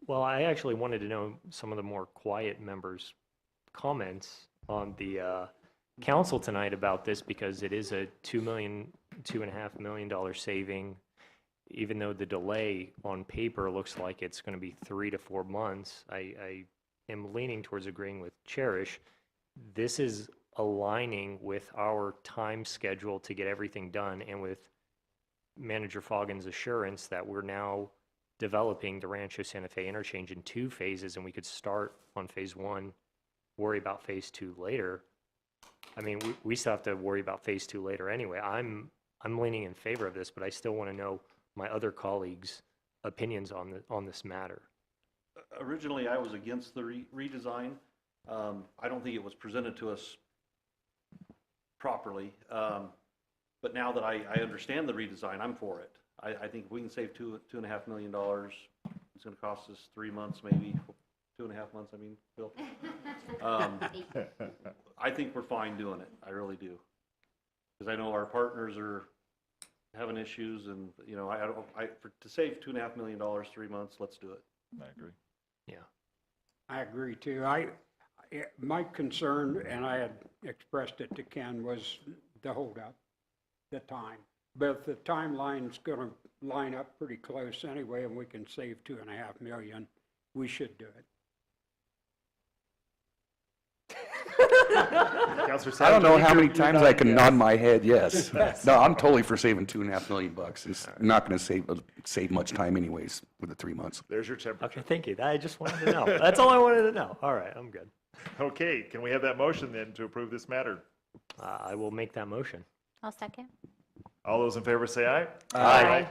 well, I actually wanted to know some of the more quiet members' comments on the council tonight about this because it is a $2.5 million saving. Even though the delay on paper looks like it's going to be 3 to 4 months, I am leaning towards agreeing with Cherish. This is aligning with our time schedule to get everything done and with Manager Foggin's assurance that we're now developing the Rancho Santa Fe interchange in 2 phases, and we could start on phase 1, worry about phase 2 later. I mean, we still have to worry about phase 2 later anyway. I'm leaning in favor of this, but I still want to know my other colleagues' opinions on this matter. Originally, I was against the redesign. I don't think it was presented to us properly. But now that I understand the redesign, I'm for it. I think if we can save $2.5 million, it's going to cost us 3 months, maybe 2.5 months. I mean, Bill. I think we're fine doing it. I really do, because I know our partners are having issues, and you know, to save $2.5 million, 3 months, let's do it. I agree. Yeah. I agree too. My concern, and I had expressed it to Ken, was the holdup, the time. But if the timeline's going to line up pretty close anyway, and we can save $2.5 million, we should do it. I don't know how many times I can nod my head yes. No, I'm totally for saving $2.5 million. It's not going to save much time anyways with the 3 months. There's your temperature. Okay, thank you. I just wanted to know. That's all I wanted to know. All right, I'm good. Okay, can we have that motion then to approve this matter? I will make that motion. I'll second. All those in favor say aye. Aye.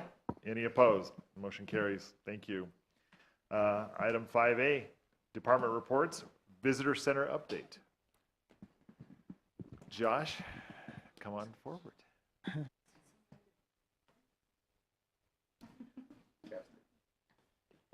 Any opposed? Motion carries. Thank you. Item 5A, department reports, visitor center update. Josh, come on forward.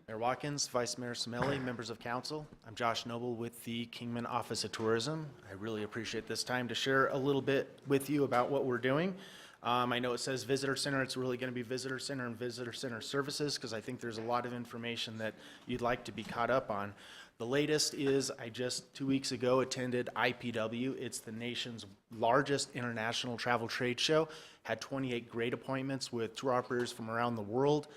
Mayor Watkins, Vice Mayor Semelli, members of council. I'm Josh Noble with the Kingman Office of Tourism. I really appreciate this time to share a little bit with you about what we're doing. I know it says visitor center. It's really going to be visitor center and visitor center services, because I think there's a lot of information that you'd like to be caught up on. The latest is I just 2 weeks ago attended IPW. It's the nation's largest international travel trade show. Had 28 great appointments with tour operators from around the world.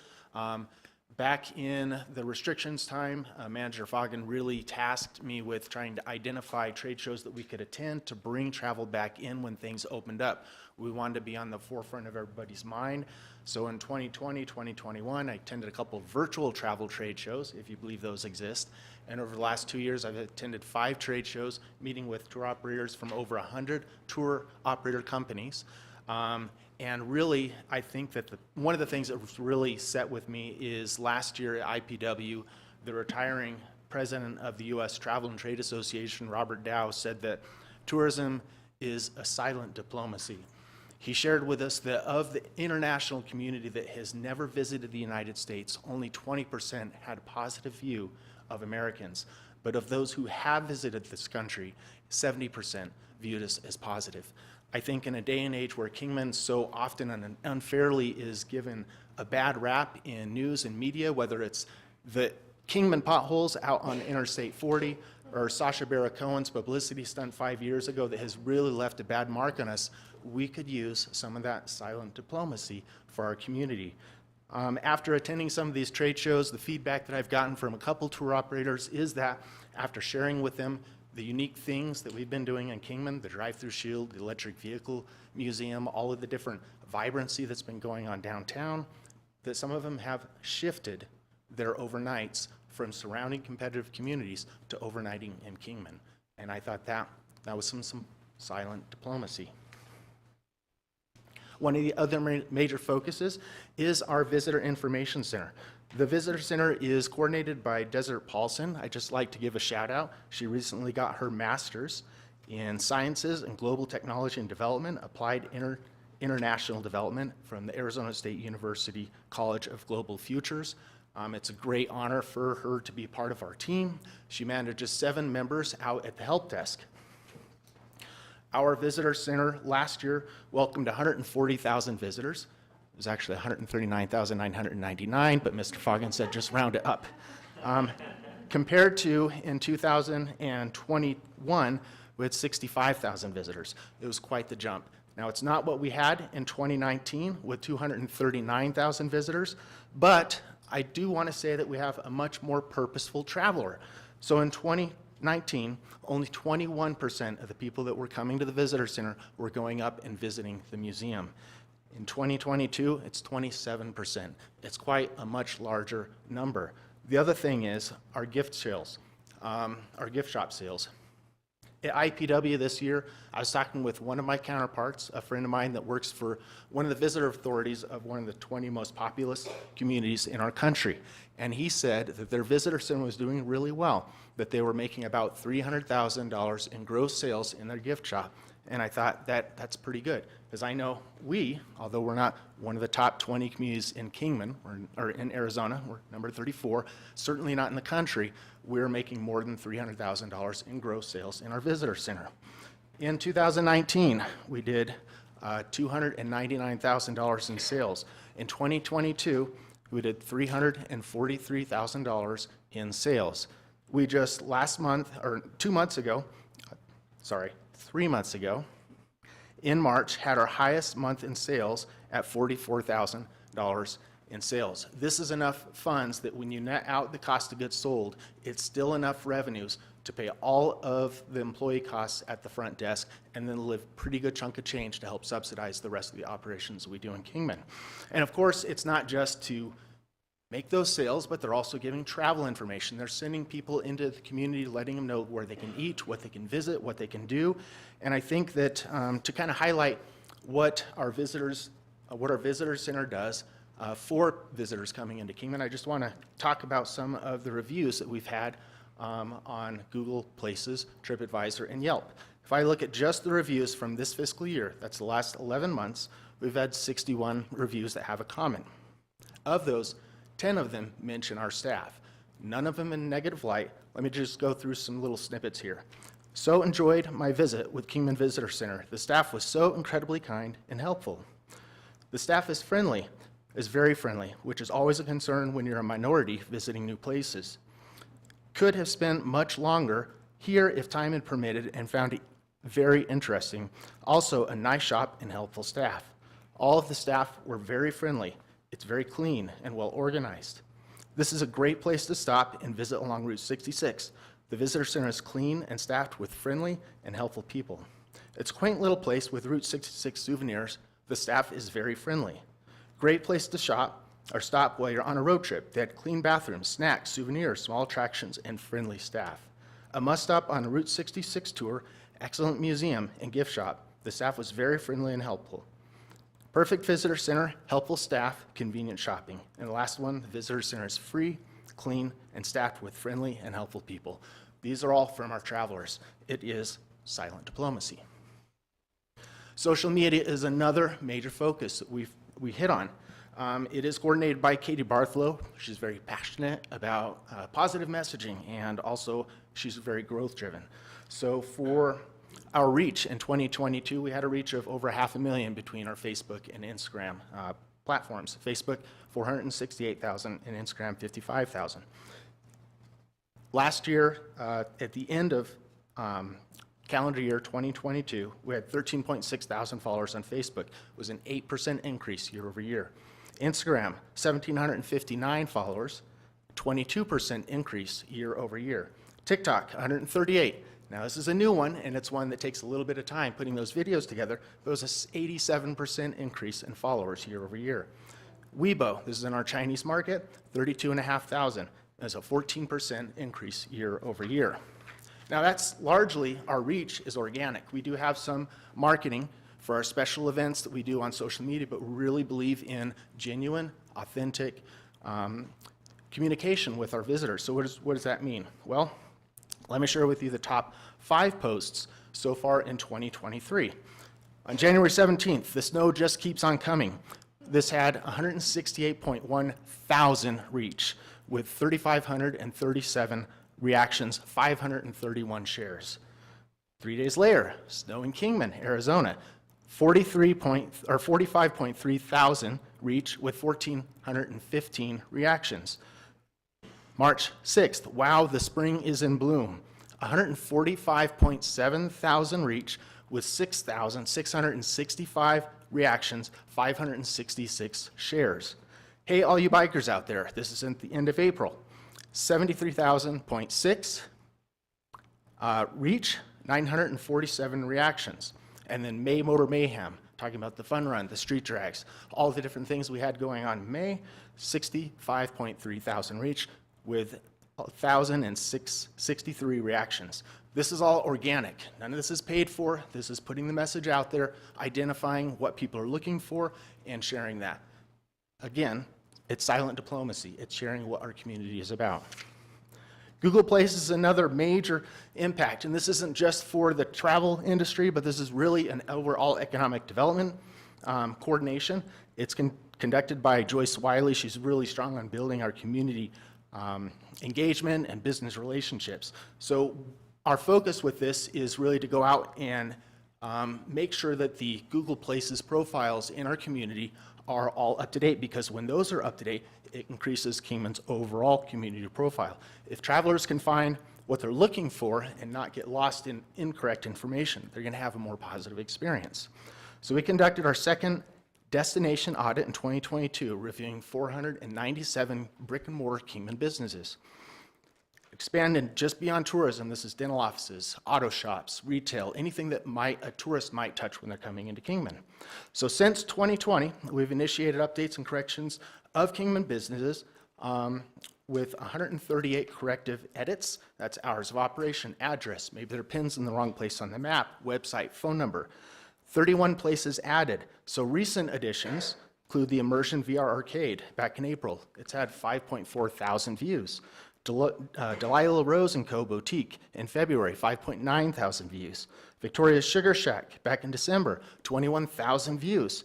Back in the restrictions time, Manager Foggin really tasked me with trying to identify trade shows that we could attend to bring travel back in when things opened up. We wanted to be on the forefront of everybody's mind. So in 2020, 2021, I attended a couple of virtual travel trade shows, if you believe those exist. And over the last 2 years, I've attended 5 trade shows, meeting with tour operators from over 100 tour operator companies. And really, I think that one of the things that was really set with me is last year at IPW, the retiring president of the U.S. Travel and Trade Association, Robert Dow, said that tourism is a silent diplomacy. He shared with us that of the international community that has never visited the United States, only 20% had a positive view of Americans. But of those who have visited this country, 70% viewed us as positive. I think in a day and age where Kingman so often and unfairly is given a bad rap in news and media, whether it's the Kingman potholes out on Interstate 40 or Sacha Baron Cohen's publicity stunt 5 years ago that has really left a bad mark on us, we could use some of that silent diplomacy for our community. After attending some of these trade shows, the feedback that I've gotten from a couple tour operators is that after sharing with them the unique things that we've been doing in Kingman, the drive-through shield, the electric vehicle museum, all of the different vibrancy that's been going on downtown, that some of them have shifted their overnights from surrounding competitive communities to overnighting in Kingman. And I thought that was some silent diplomacy. One of the other major focuses is our Visitor Information Center. The Visitor Center is coordinated by Desert Paulson. I'd just like to give a shout out. She recently got her master's in Sciences and Global Technology and Development, Applied International Development from the Arizona State University College of Global Futures. It's a great honor for her to be part of our team. She manages 7 members out at the help desk. Our visitor center last year welcomed 140,000 visitors. It was actually 139,999, but Mr. Foggin said just round it up. Compared to in 2021, we had 65,000 visitors. It was quite the jump. Now, it's not what we had in 2019 with 239,000 visitors, but I do want to say that we have a much more purposeful traveler. So in 2019, only 21% of the people that were coming to the visitor center were going up and visiting the museum. In 2022, it's 27%. It's quite a much larger number. The other thing is our gift sales, our gift shop sales. At IPW this year, I was talking with one of my counterparts, a friend of mine that works for one of the visitor authorities of one of the 20 most populous communities in our country. And he said that their visitor center was doing really well, that they were making about $300,000 in gross sales in their gift shop. And I thought that's pretty good, because I know we, although we're not one of the top 20 communities in Kingman, or in Arizona, we're number 34, certainly not in the country, we're making more than $300,000 in gross sales in our visitor center. In 2019, we did $299,000 in sales. In 2022, we did $343,000 in sales. We just last month, or 3 months ago, in March, had our highest month in sales at $44,000 in sales. This is enough funds that when you net out the cost of goods sold, it's still enough revenues to pay all of the employee costs at the front desk and then live a pretty good chunk of change to help subsidize the rest of the operations we do in Kingman. And of course, it's not just to make those sales, but they're also giving travel information. They're sending people into the community, letting them know where they can eat, what they can visit, what they can do. And I think that to kind of highlight what our visitor center does for visitors coming into Kingman, I just want to talk about some of the reviews that we've had on Google Places, TripAdvisor, and Yelp. If I look at just the reviews from this fiscal year, that's the last 11 months, we've had 61 reviews that have a comment. Of those, 10 of them mention our staff. None of them in negative light. Let me just go through some little snippets here. So enjoyed my visit with Kingman Visitor Center. The staff was so incredibly kind and helpful. The staff is friendly, is very friendly, which is always a concern when you're a minority visiting new places. Could have spent much longer here if time had permitted and found it very interesting. Also, a nice shop and helpful staff. All of the staff were very friendly. It's very clean and well organized. This is a great place to stop and visit along Route 66. The visitor center is clean and staffed with friendly and helpful people. It's a quaint little place with Route 66 souvenirs. The staff is very friendly. Great place to shop or stop while you're on a road trip. They had clean bathrooms, snacks, souvenirs, small attractions, and friendly staff. A must-stop on a Route 66 tour, excellent museum and gift shop. The staff was very friendly and helpful. Perfect visitor center, helpful staff, convenient shopping. And the last one, the visitor center is free, clean, and staffed with friendly and helpful people. These are all from our travelers. It is silent diplomacy. Social media is another major focus that we hit on. It is coordinated by Katie Barthlow. She's very passionate about positive messaging, and also she's very growth driven. So for our reach in 2022, we had a reach of over 500,000 between our Facebook and Instagram platforms. Facebook, 468,000, and Instagram, 55,000. Last year, at the end of calendar year 2022, we had 13.6 thousand followers on Facebook. It was an 8% increase year over year. Instagram, 1,759 followers, 22% increase year over year. TikTok, 138. Now, this is a new one, and it's one that takes a little bit of time putting those videos together, but it was an 87% increase in followers year over year. Weibo, this is in our Chinese market, 32,500. That's a 14% increase year over year. Now, that's largely, our reach is organic. We do have some marketing for our special events that we do on social media, but we really believe in genuine, authentic communication with our visitors. So what does that mean? Well, let me share with you the top 5 posts so far in 2023. On January 17th, the snow just keeps on coming. This had 168.1 thousand reach with 3,537 reactions, 531 shares. 3 days later, snow in Kingman, Arizona, 45.3 thousand reach with 1,415 reactions. March 6th, wow, the spring is in bloom. 145.7 thousand reach with 6,665 reactions, 566 shares. Hey, all you bikers out there, this is at the end of April. 73,000.6 reach, 947 reactions. And then May Motor Mayhem, talking about the fun run, the street drags, all the different things we had going on in May, 65.3 thousand reach with 1,063 reactions, This is all organic. None of this is paid for. This is putting the message out there, identifying what people are looking for, and sharing that. Again, it's silent diplomacy. It's sharing what our community is about. Google Places is another major impact, and this isn't just for the travel industry, but this is really an overall economic development coordination. It's conducted by Joyce Wiley. She's really strong on building our community engagement and business relationships. So our focus with this is really to go out and make sure that the Google Places profiles in our community are all up to date, because when those are up to date, it increases Kingman's overall community profile. If travelers can find what they're looking for and not get lost in incorrect information, they're going to have a more positive experience. So we conducted our second destination audit in 2022, reviewing 497 brick and mortar Kingman businesses. Expanding just beyond tourism, this is dental offices, auto shops, retail, anything that a tourist might touch when they're coming into Kingman. So since 2020, we've initiated updates and corrections of Kingman businesses with 138 corrective edits. That's hours of operation, address, maybe their pin's in the wrong place on the map, website, phone number. 31 places added. So recent additions include the Immersion VR Arcade back in April. It's had 5.4 thousand views. Delilah Rose & Co. Boutique in February, 5.9 thousand views. Victoria's Sugar Shack back in December, 21,000 views.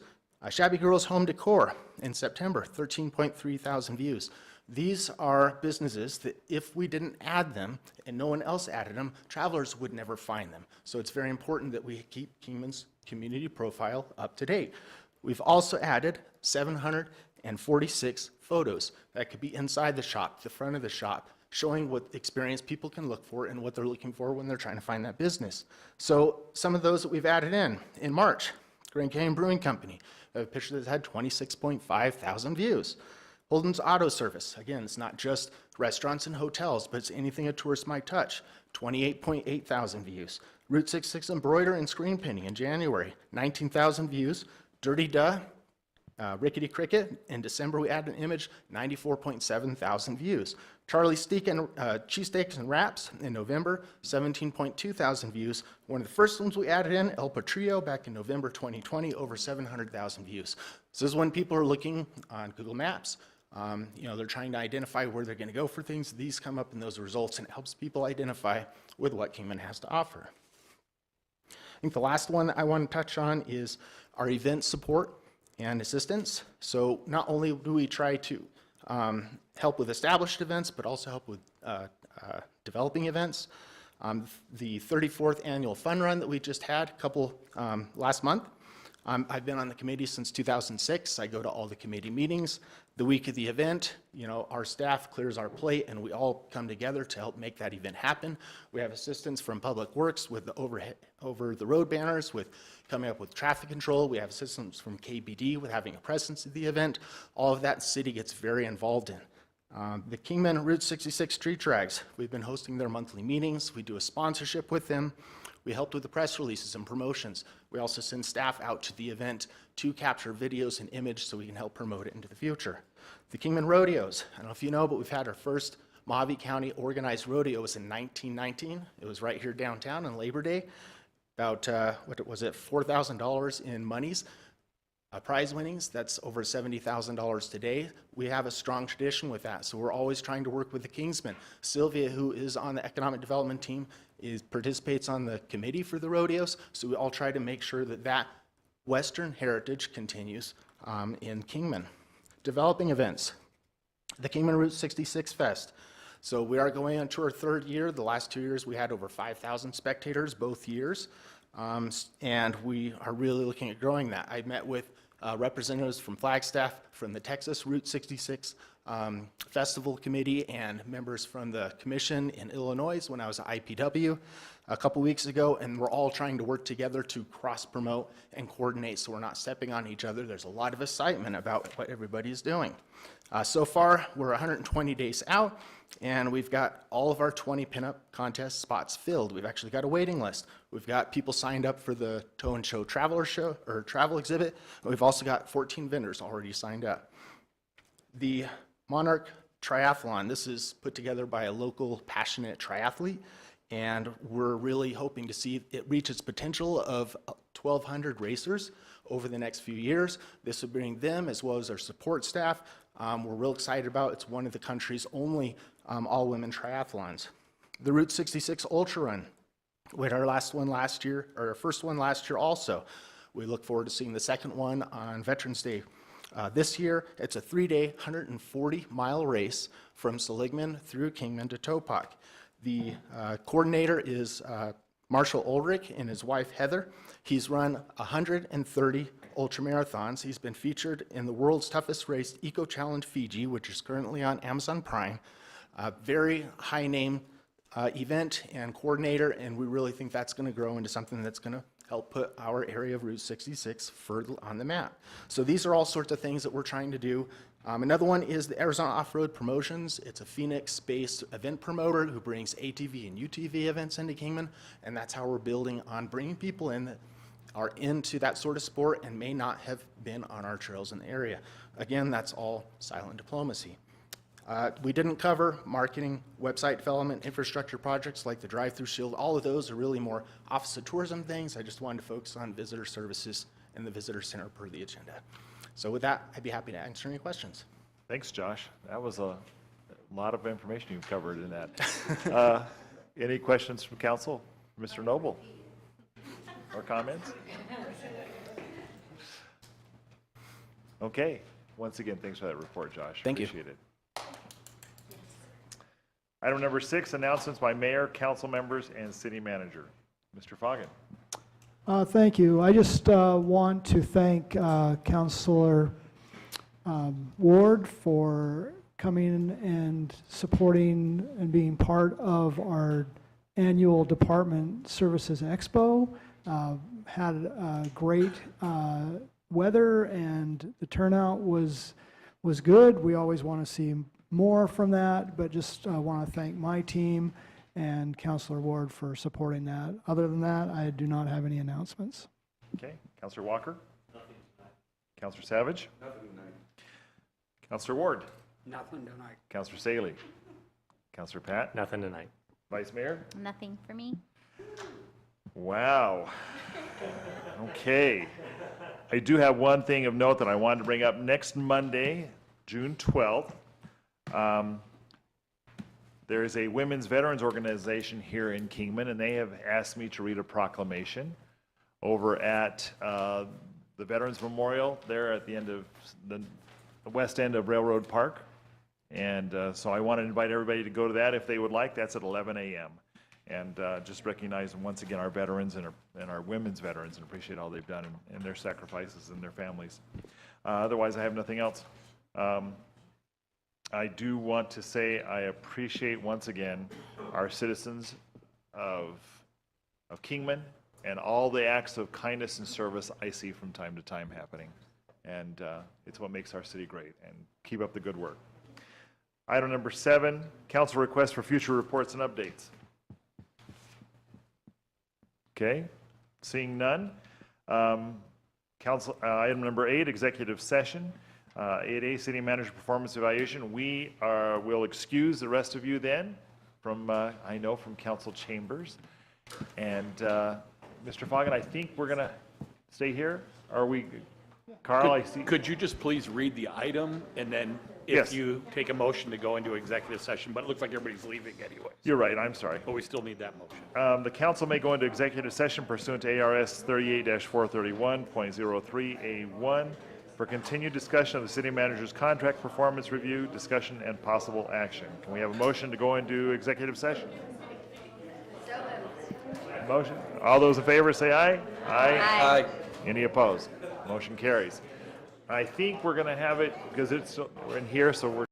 Shabby Girls Home Decor in September, 13.3 thousand views. These are businesses that if we didn't add them and no one else added them, travelers would never find them. So it's very important that we keep Kingman's community profile up to date. We've also added 746 photos that could be inside the shop, the front of the shop, showing what experience people can look for and what they're looking for when they're trying to find that business. So some of those that we've added in March, Grand Canyon Brewing Company, a picture that's had 26.5 thousand views. Holden's Auto Service, again, it's not just restaurants and hotels, but it's anything a tourist might touch, 28.8 thousand views. Route 66 Embroider and Screen Painting in January, 19,000 views. Dirty Duh, Rickety Cricket, in December we added an image, 94.7 thousand views. Charlie Cheesesteaks and Wraps in November, 17.2 thousand views. One of the first ones we added in, El Patrio, back in November 2020, over 700,000 views. So this is when people are looking on Google Maps. They're trying to identify where they're going to go for things. These come up in those results, and it helps people identify with what Kingman has to offer. I think the last one I want to touch on is our event support and assistance. So not only do we try to help with established events, but also help with developing events. The 34th annual fun run that we just had last month. I've been on the committee since 2006. I go to all the committee meetings. The week of the event, our staff clears our plate and we all come together to help make that event happen. We have assistance from Public Works with the over the road banners, with coming up with traffic control. We have assistance from KBD with having a presence at the event. All of that the city gets very involved in. The Kingman Route 66 Tree Drags, we've been hosting their monthly meetings. We do a sponsorship with them. We helped with the press releases and promotions. We also send staff out to the event to capture videos and image so we can help promote it into the future. The Kingman Rodeos, I don't know if you know, but we've had our first Mojave County organized rodeo was in 1919. It was right here downtown on Labor Day. About, $4,000 in monies. Prize winnings, that's over $70,000 today. We have a strong tradition with that, so we're always trying to work with the Kingsmen. Sylvia, who is on the economic development team, participates on the committee for the rodeos, so we all try to make sure that Western heritage continues in Kingman. Developing events, the Kingman Route 66 Fest. So we are going into our third year. The last 2 years we had over 5,000 spectators both years. And we are really looking at growing that. I met with representatives from Flagstaff, from the Texas Route 66 Festival Committee, and members from the commission in Illinois when I was at IPW a couple weeks ago, and we're all trying to work together to cross-promote and coordinate so we're not stepping on each other. There's a lot of excitement about what everybody's doing. So far, we're 120 days out, and we've got all of our 20 pinup contest spots filled. We've actually got a waiting list. We've got people signed up for the Tow and Show Traveler Show or travel exhibit. We've also got 14 vendors already signed up. The Monarch Triathlon, this is put together by a local passionate triathlete, and we're really hoping to see it reach its potential of 1,200 racers over the next few years. This will bring them as well as their support staff. We're real excited about. It's one of the country's only all-women triathlons. The Route 66 Ultra Run, we had our last one last year, or our first one last year also. We look forward to seeing the second one on Veterans Day. This year, it's a 3-day, 140-mile race from Seligman through Kingman to Topak. The coordinator is Marshall Ulrich and his wife Heather. He's run 130 ultramarathons. He's been featured in the world's toughest race, Eco Challenge Fiji, which is currently on Amazon Prime. A very high name event and coordinator, and we really think that's going to grow into something that's going to help put our area of Route 66 further on the map. So these are all sorts of things that we're trying to do. Another one is the Arizona Off-Road Promotions. It's a Phoenix-based event promoter who brings ATV and UTV events into Kingman, and that's how we're building on bringing people in that are into that sort of sport and may not have been on our trails in the area. Again, that's all silent diplomacy. We didn't cover marketing, website development, infrastructure projects like the drive-through shield. All of those are really more Office of Tourism things. I just wanted to focus on visitor services and the visitor center per the agenda. So with that, I'd be happy to answer any questions. Thanks, Josh. That was a lot of information you covered in that. Any questions from council? Mr. Noble? Or comments? Okay. Once again, thanks for that report, Josh. Thank you. Appreciate it. Item number 6, announcements by mayor, council members, and city manager. Mr. Foggin. Thank you. I just want to thank Councilor Ward for coming and supporting and being part of our annual Department Services Expo. Had great weather and the turnout was good. We always want to see more from that, but just want to thank my team and Councilor Ward for supporting that. Other than that, I do not have any announcements. Okay. Councilor Walker? Nothing tonight. Councilor Savage? Nothing tonight. Councilor Ward? Nothing tonight. Councilor Saley? Councilor Pat? Nothing tonight. Vice Mayor? Nothing for me. Wow. Okay. I do have one thing of note that I wanted to bring up. Next Monday, June 12th, there is a women's veterans organization here in Kingman, and they have asked me to read a proclamation over at the Veterans Memorial there at the end of the west end of Railroad Park. And so I want to invite everybody to go to that if they would like. That's at 11 a.m. And just recognize once again our veterans and our women's veterans and appreciate all they've done and their sacrifices and their families. Otherwise, I have nothing else. I do want to say I appreciate once again our citizens of Kingman and all the acts of kindness and service I see from time to time happening. And it's what makes our city great. And keep up the good work. Item number 7, council requests for future reports and updates. Okay, seeing none. Item number 8, executive session. 8A, city manager performance evaluation. We will excuse the rest of you then from, I know, from council chambers. And Mr. Foggin, I think we're going to stay here. Are we, Carl, I see. Could you just please read the item and then Yes. if you take a motion to go into executive session, but it looks like everybody's leaving anyway. You're right, I'm sorry. But we still need that motion. The council may go into executive session pursuant to ARS 38-431.03A1 for continued discussion of the city manager's contract performance review, discussion, and possible action. Can we have a motion to go into executive session? Motion. All those in favor say aye. Aye. Any opposed? Motion carries. I think we're going to have it because we're in here, so we're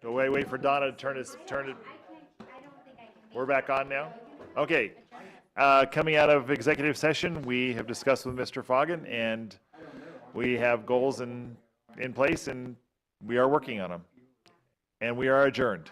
So wait for Donna to turn it. We're back on now? Okay. Coming out of executive session, we have discussed with Mr. Foggin, and we have goals in place, and we are working on them. And we are adjourned.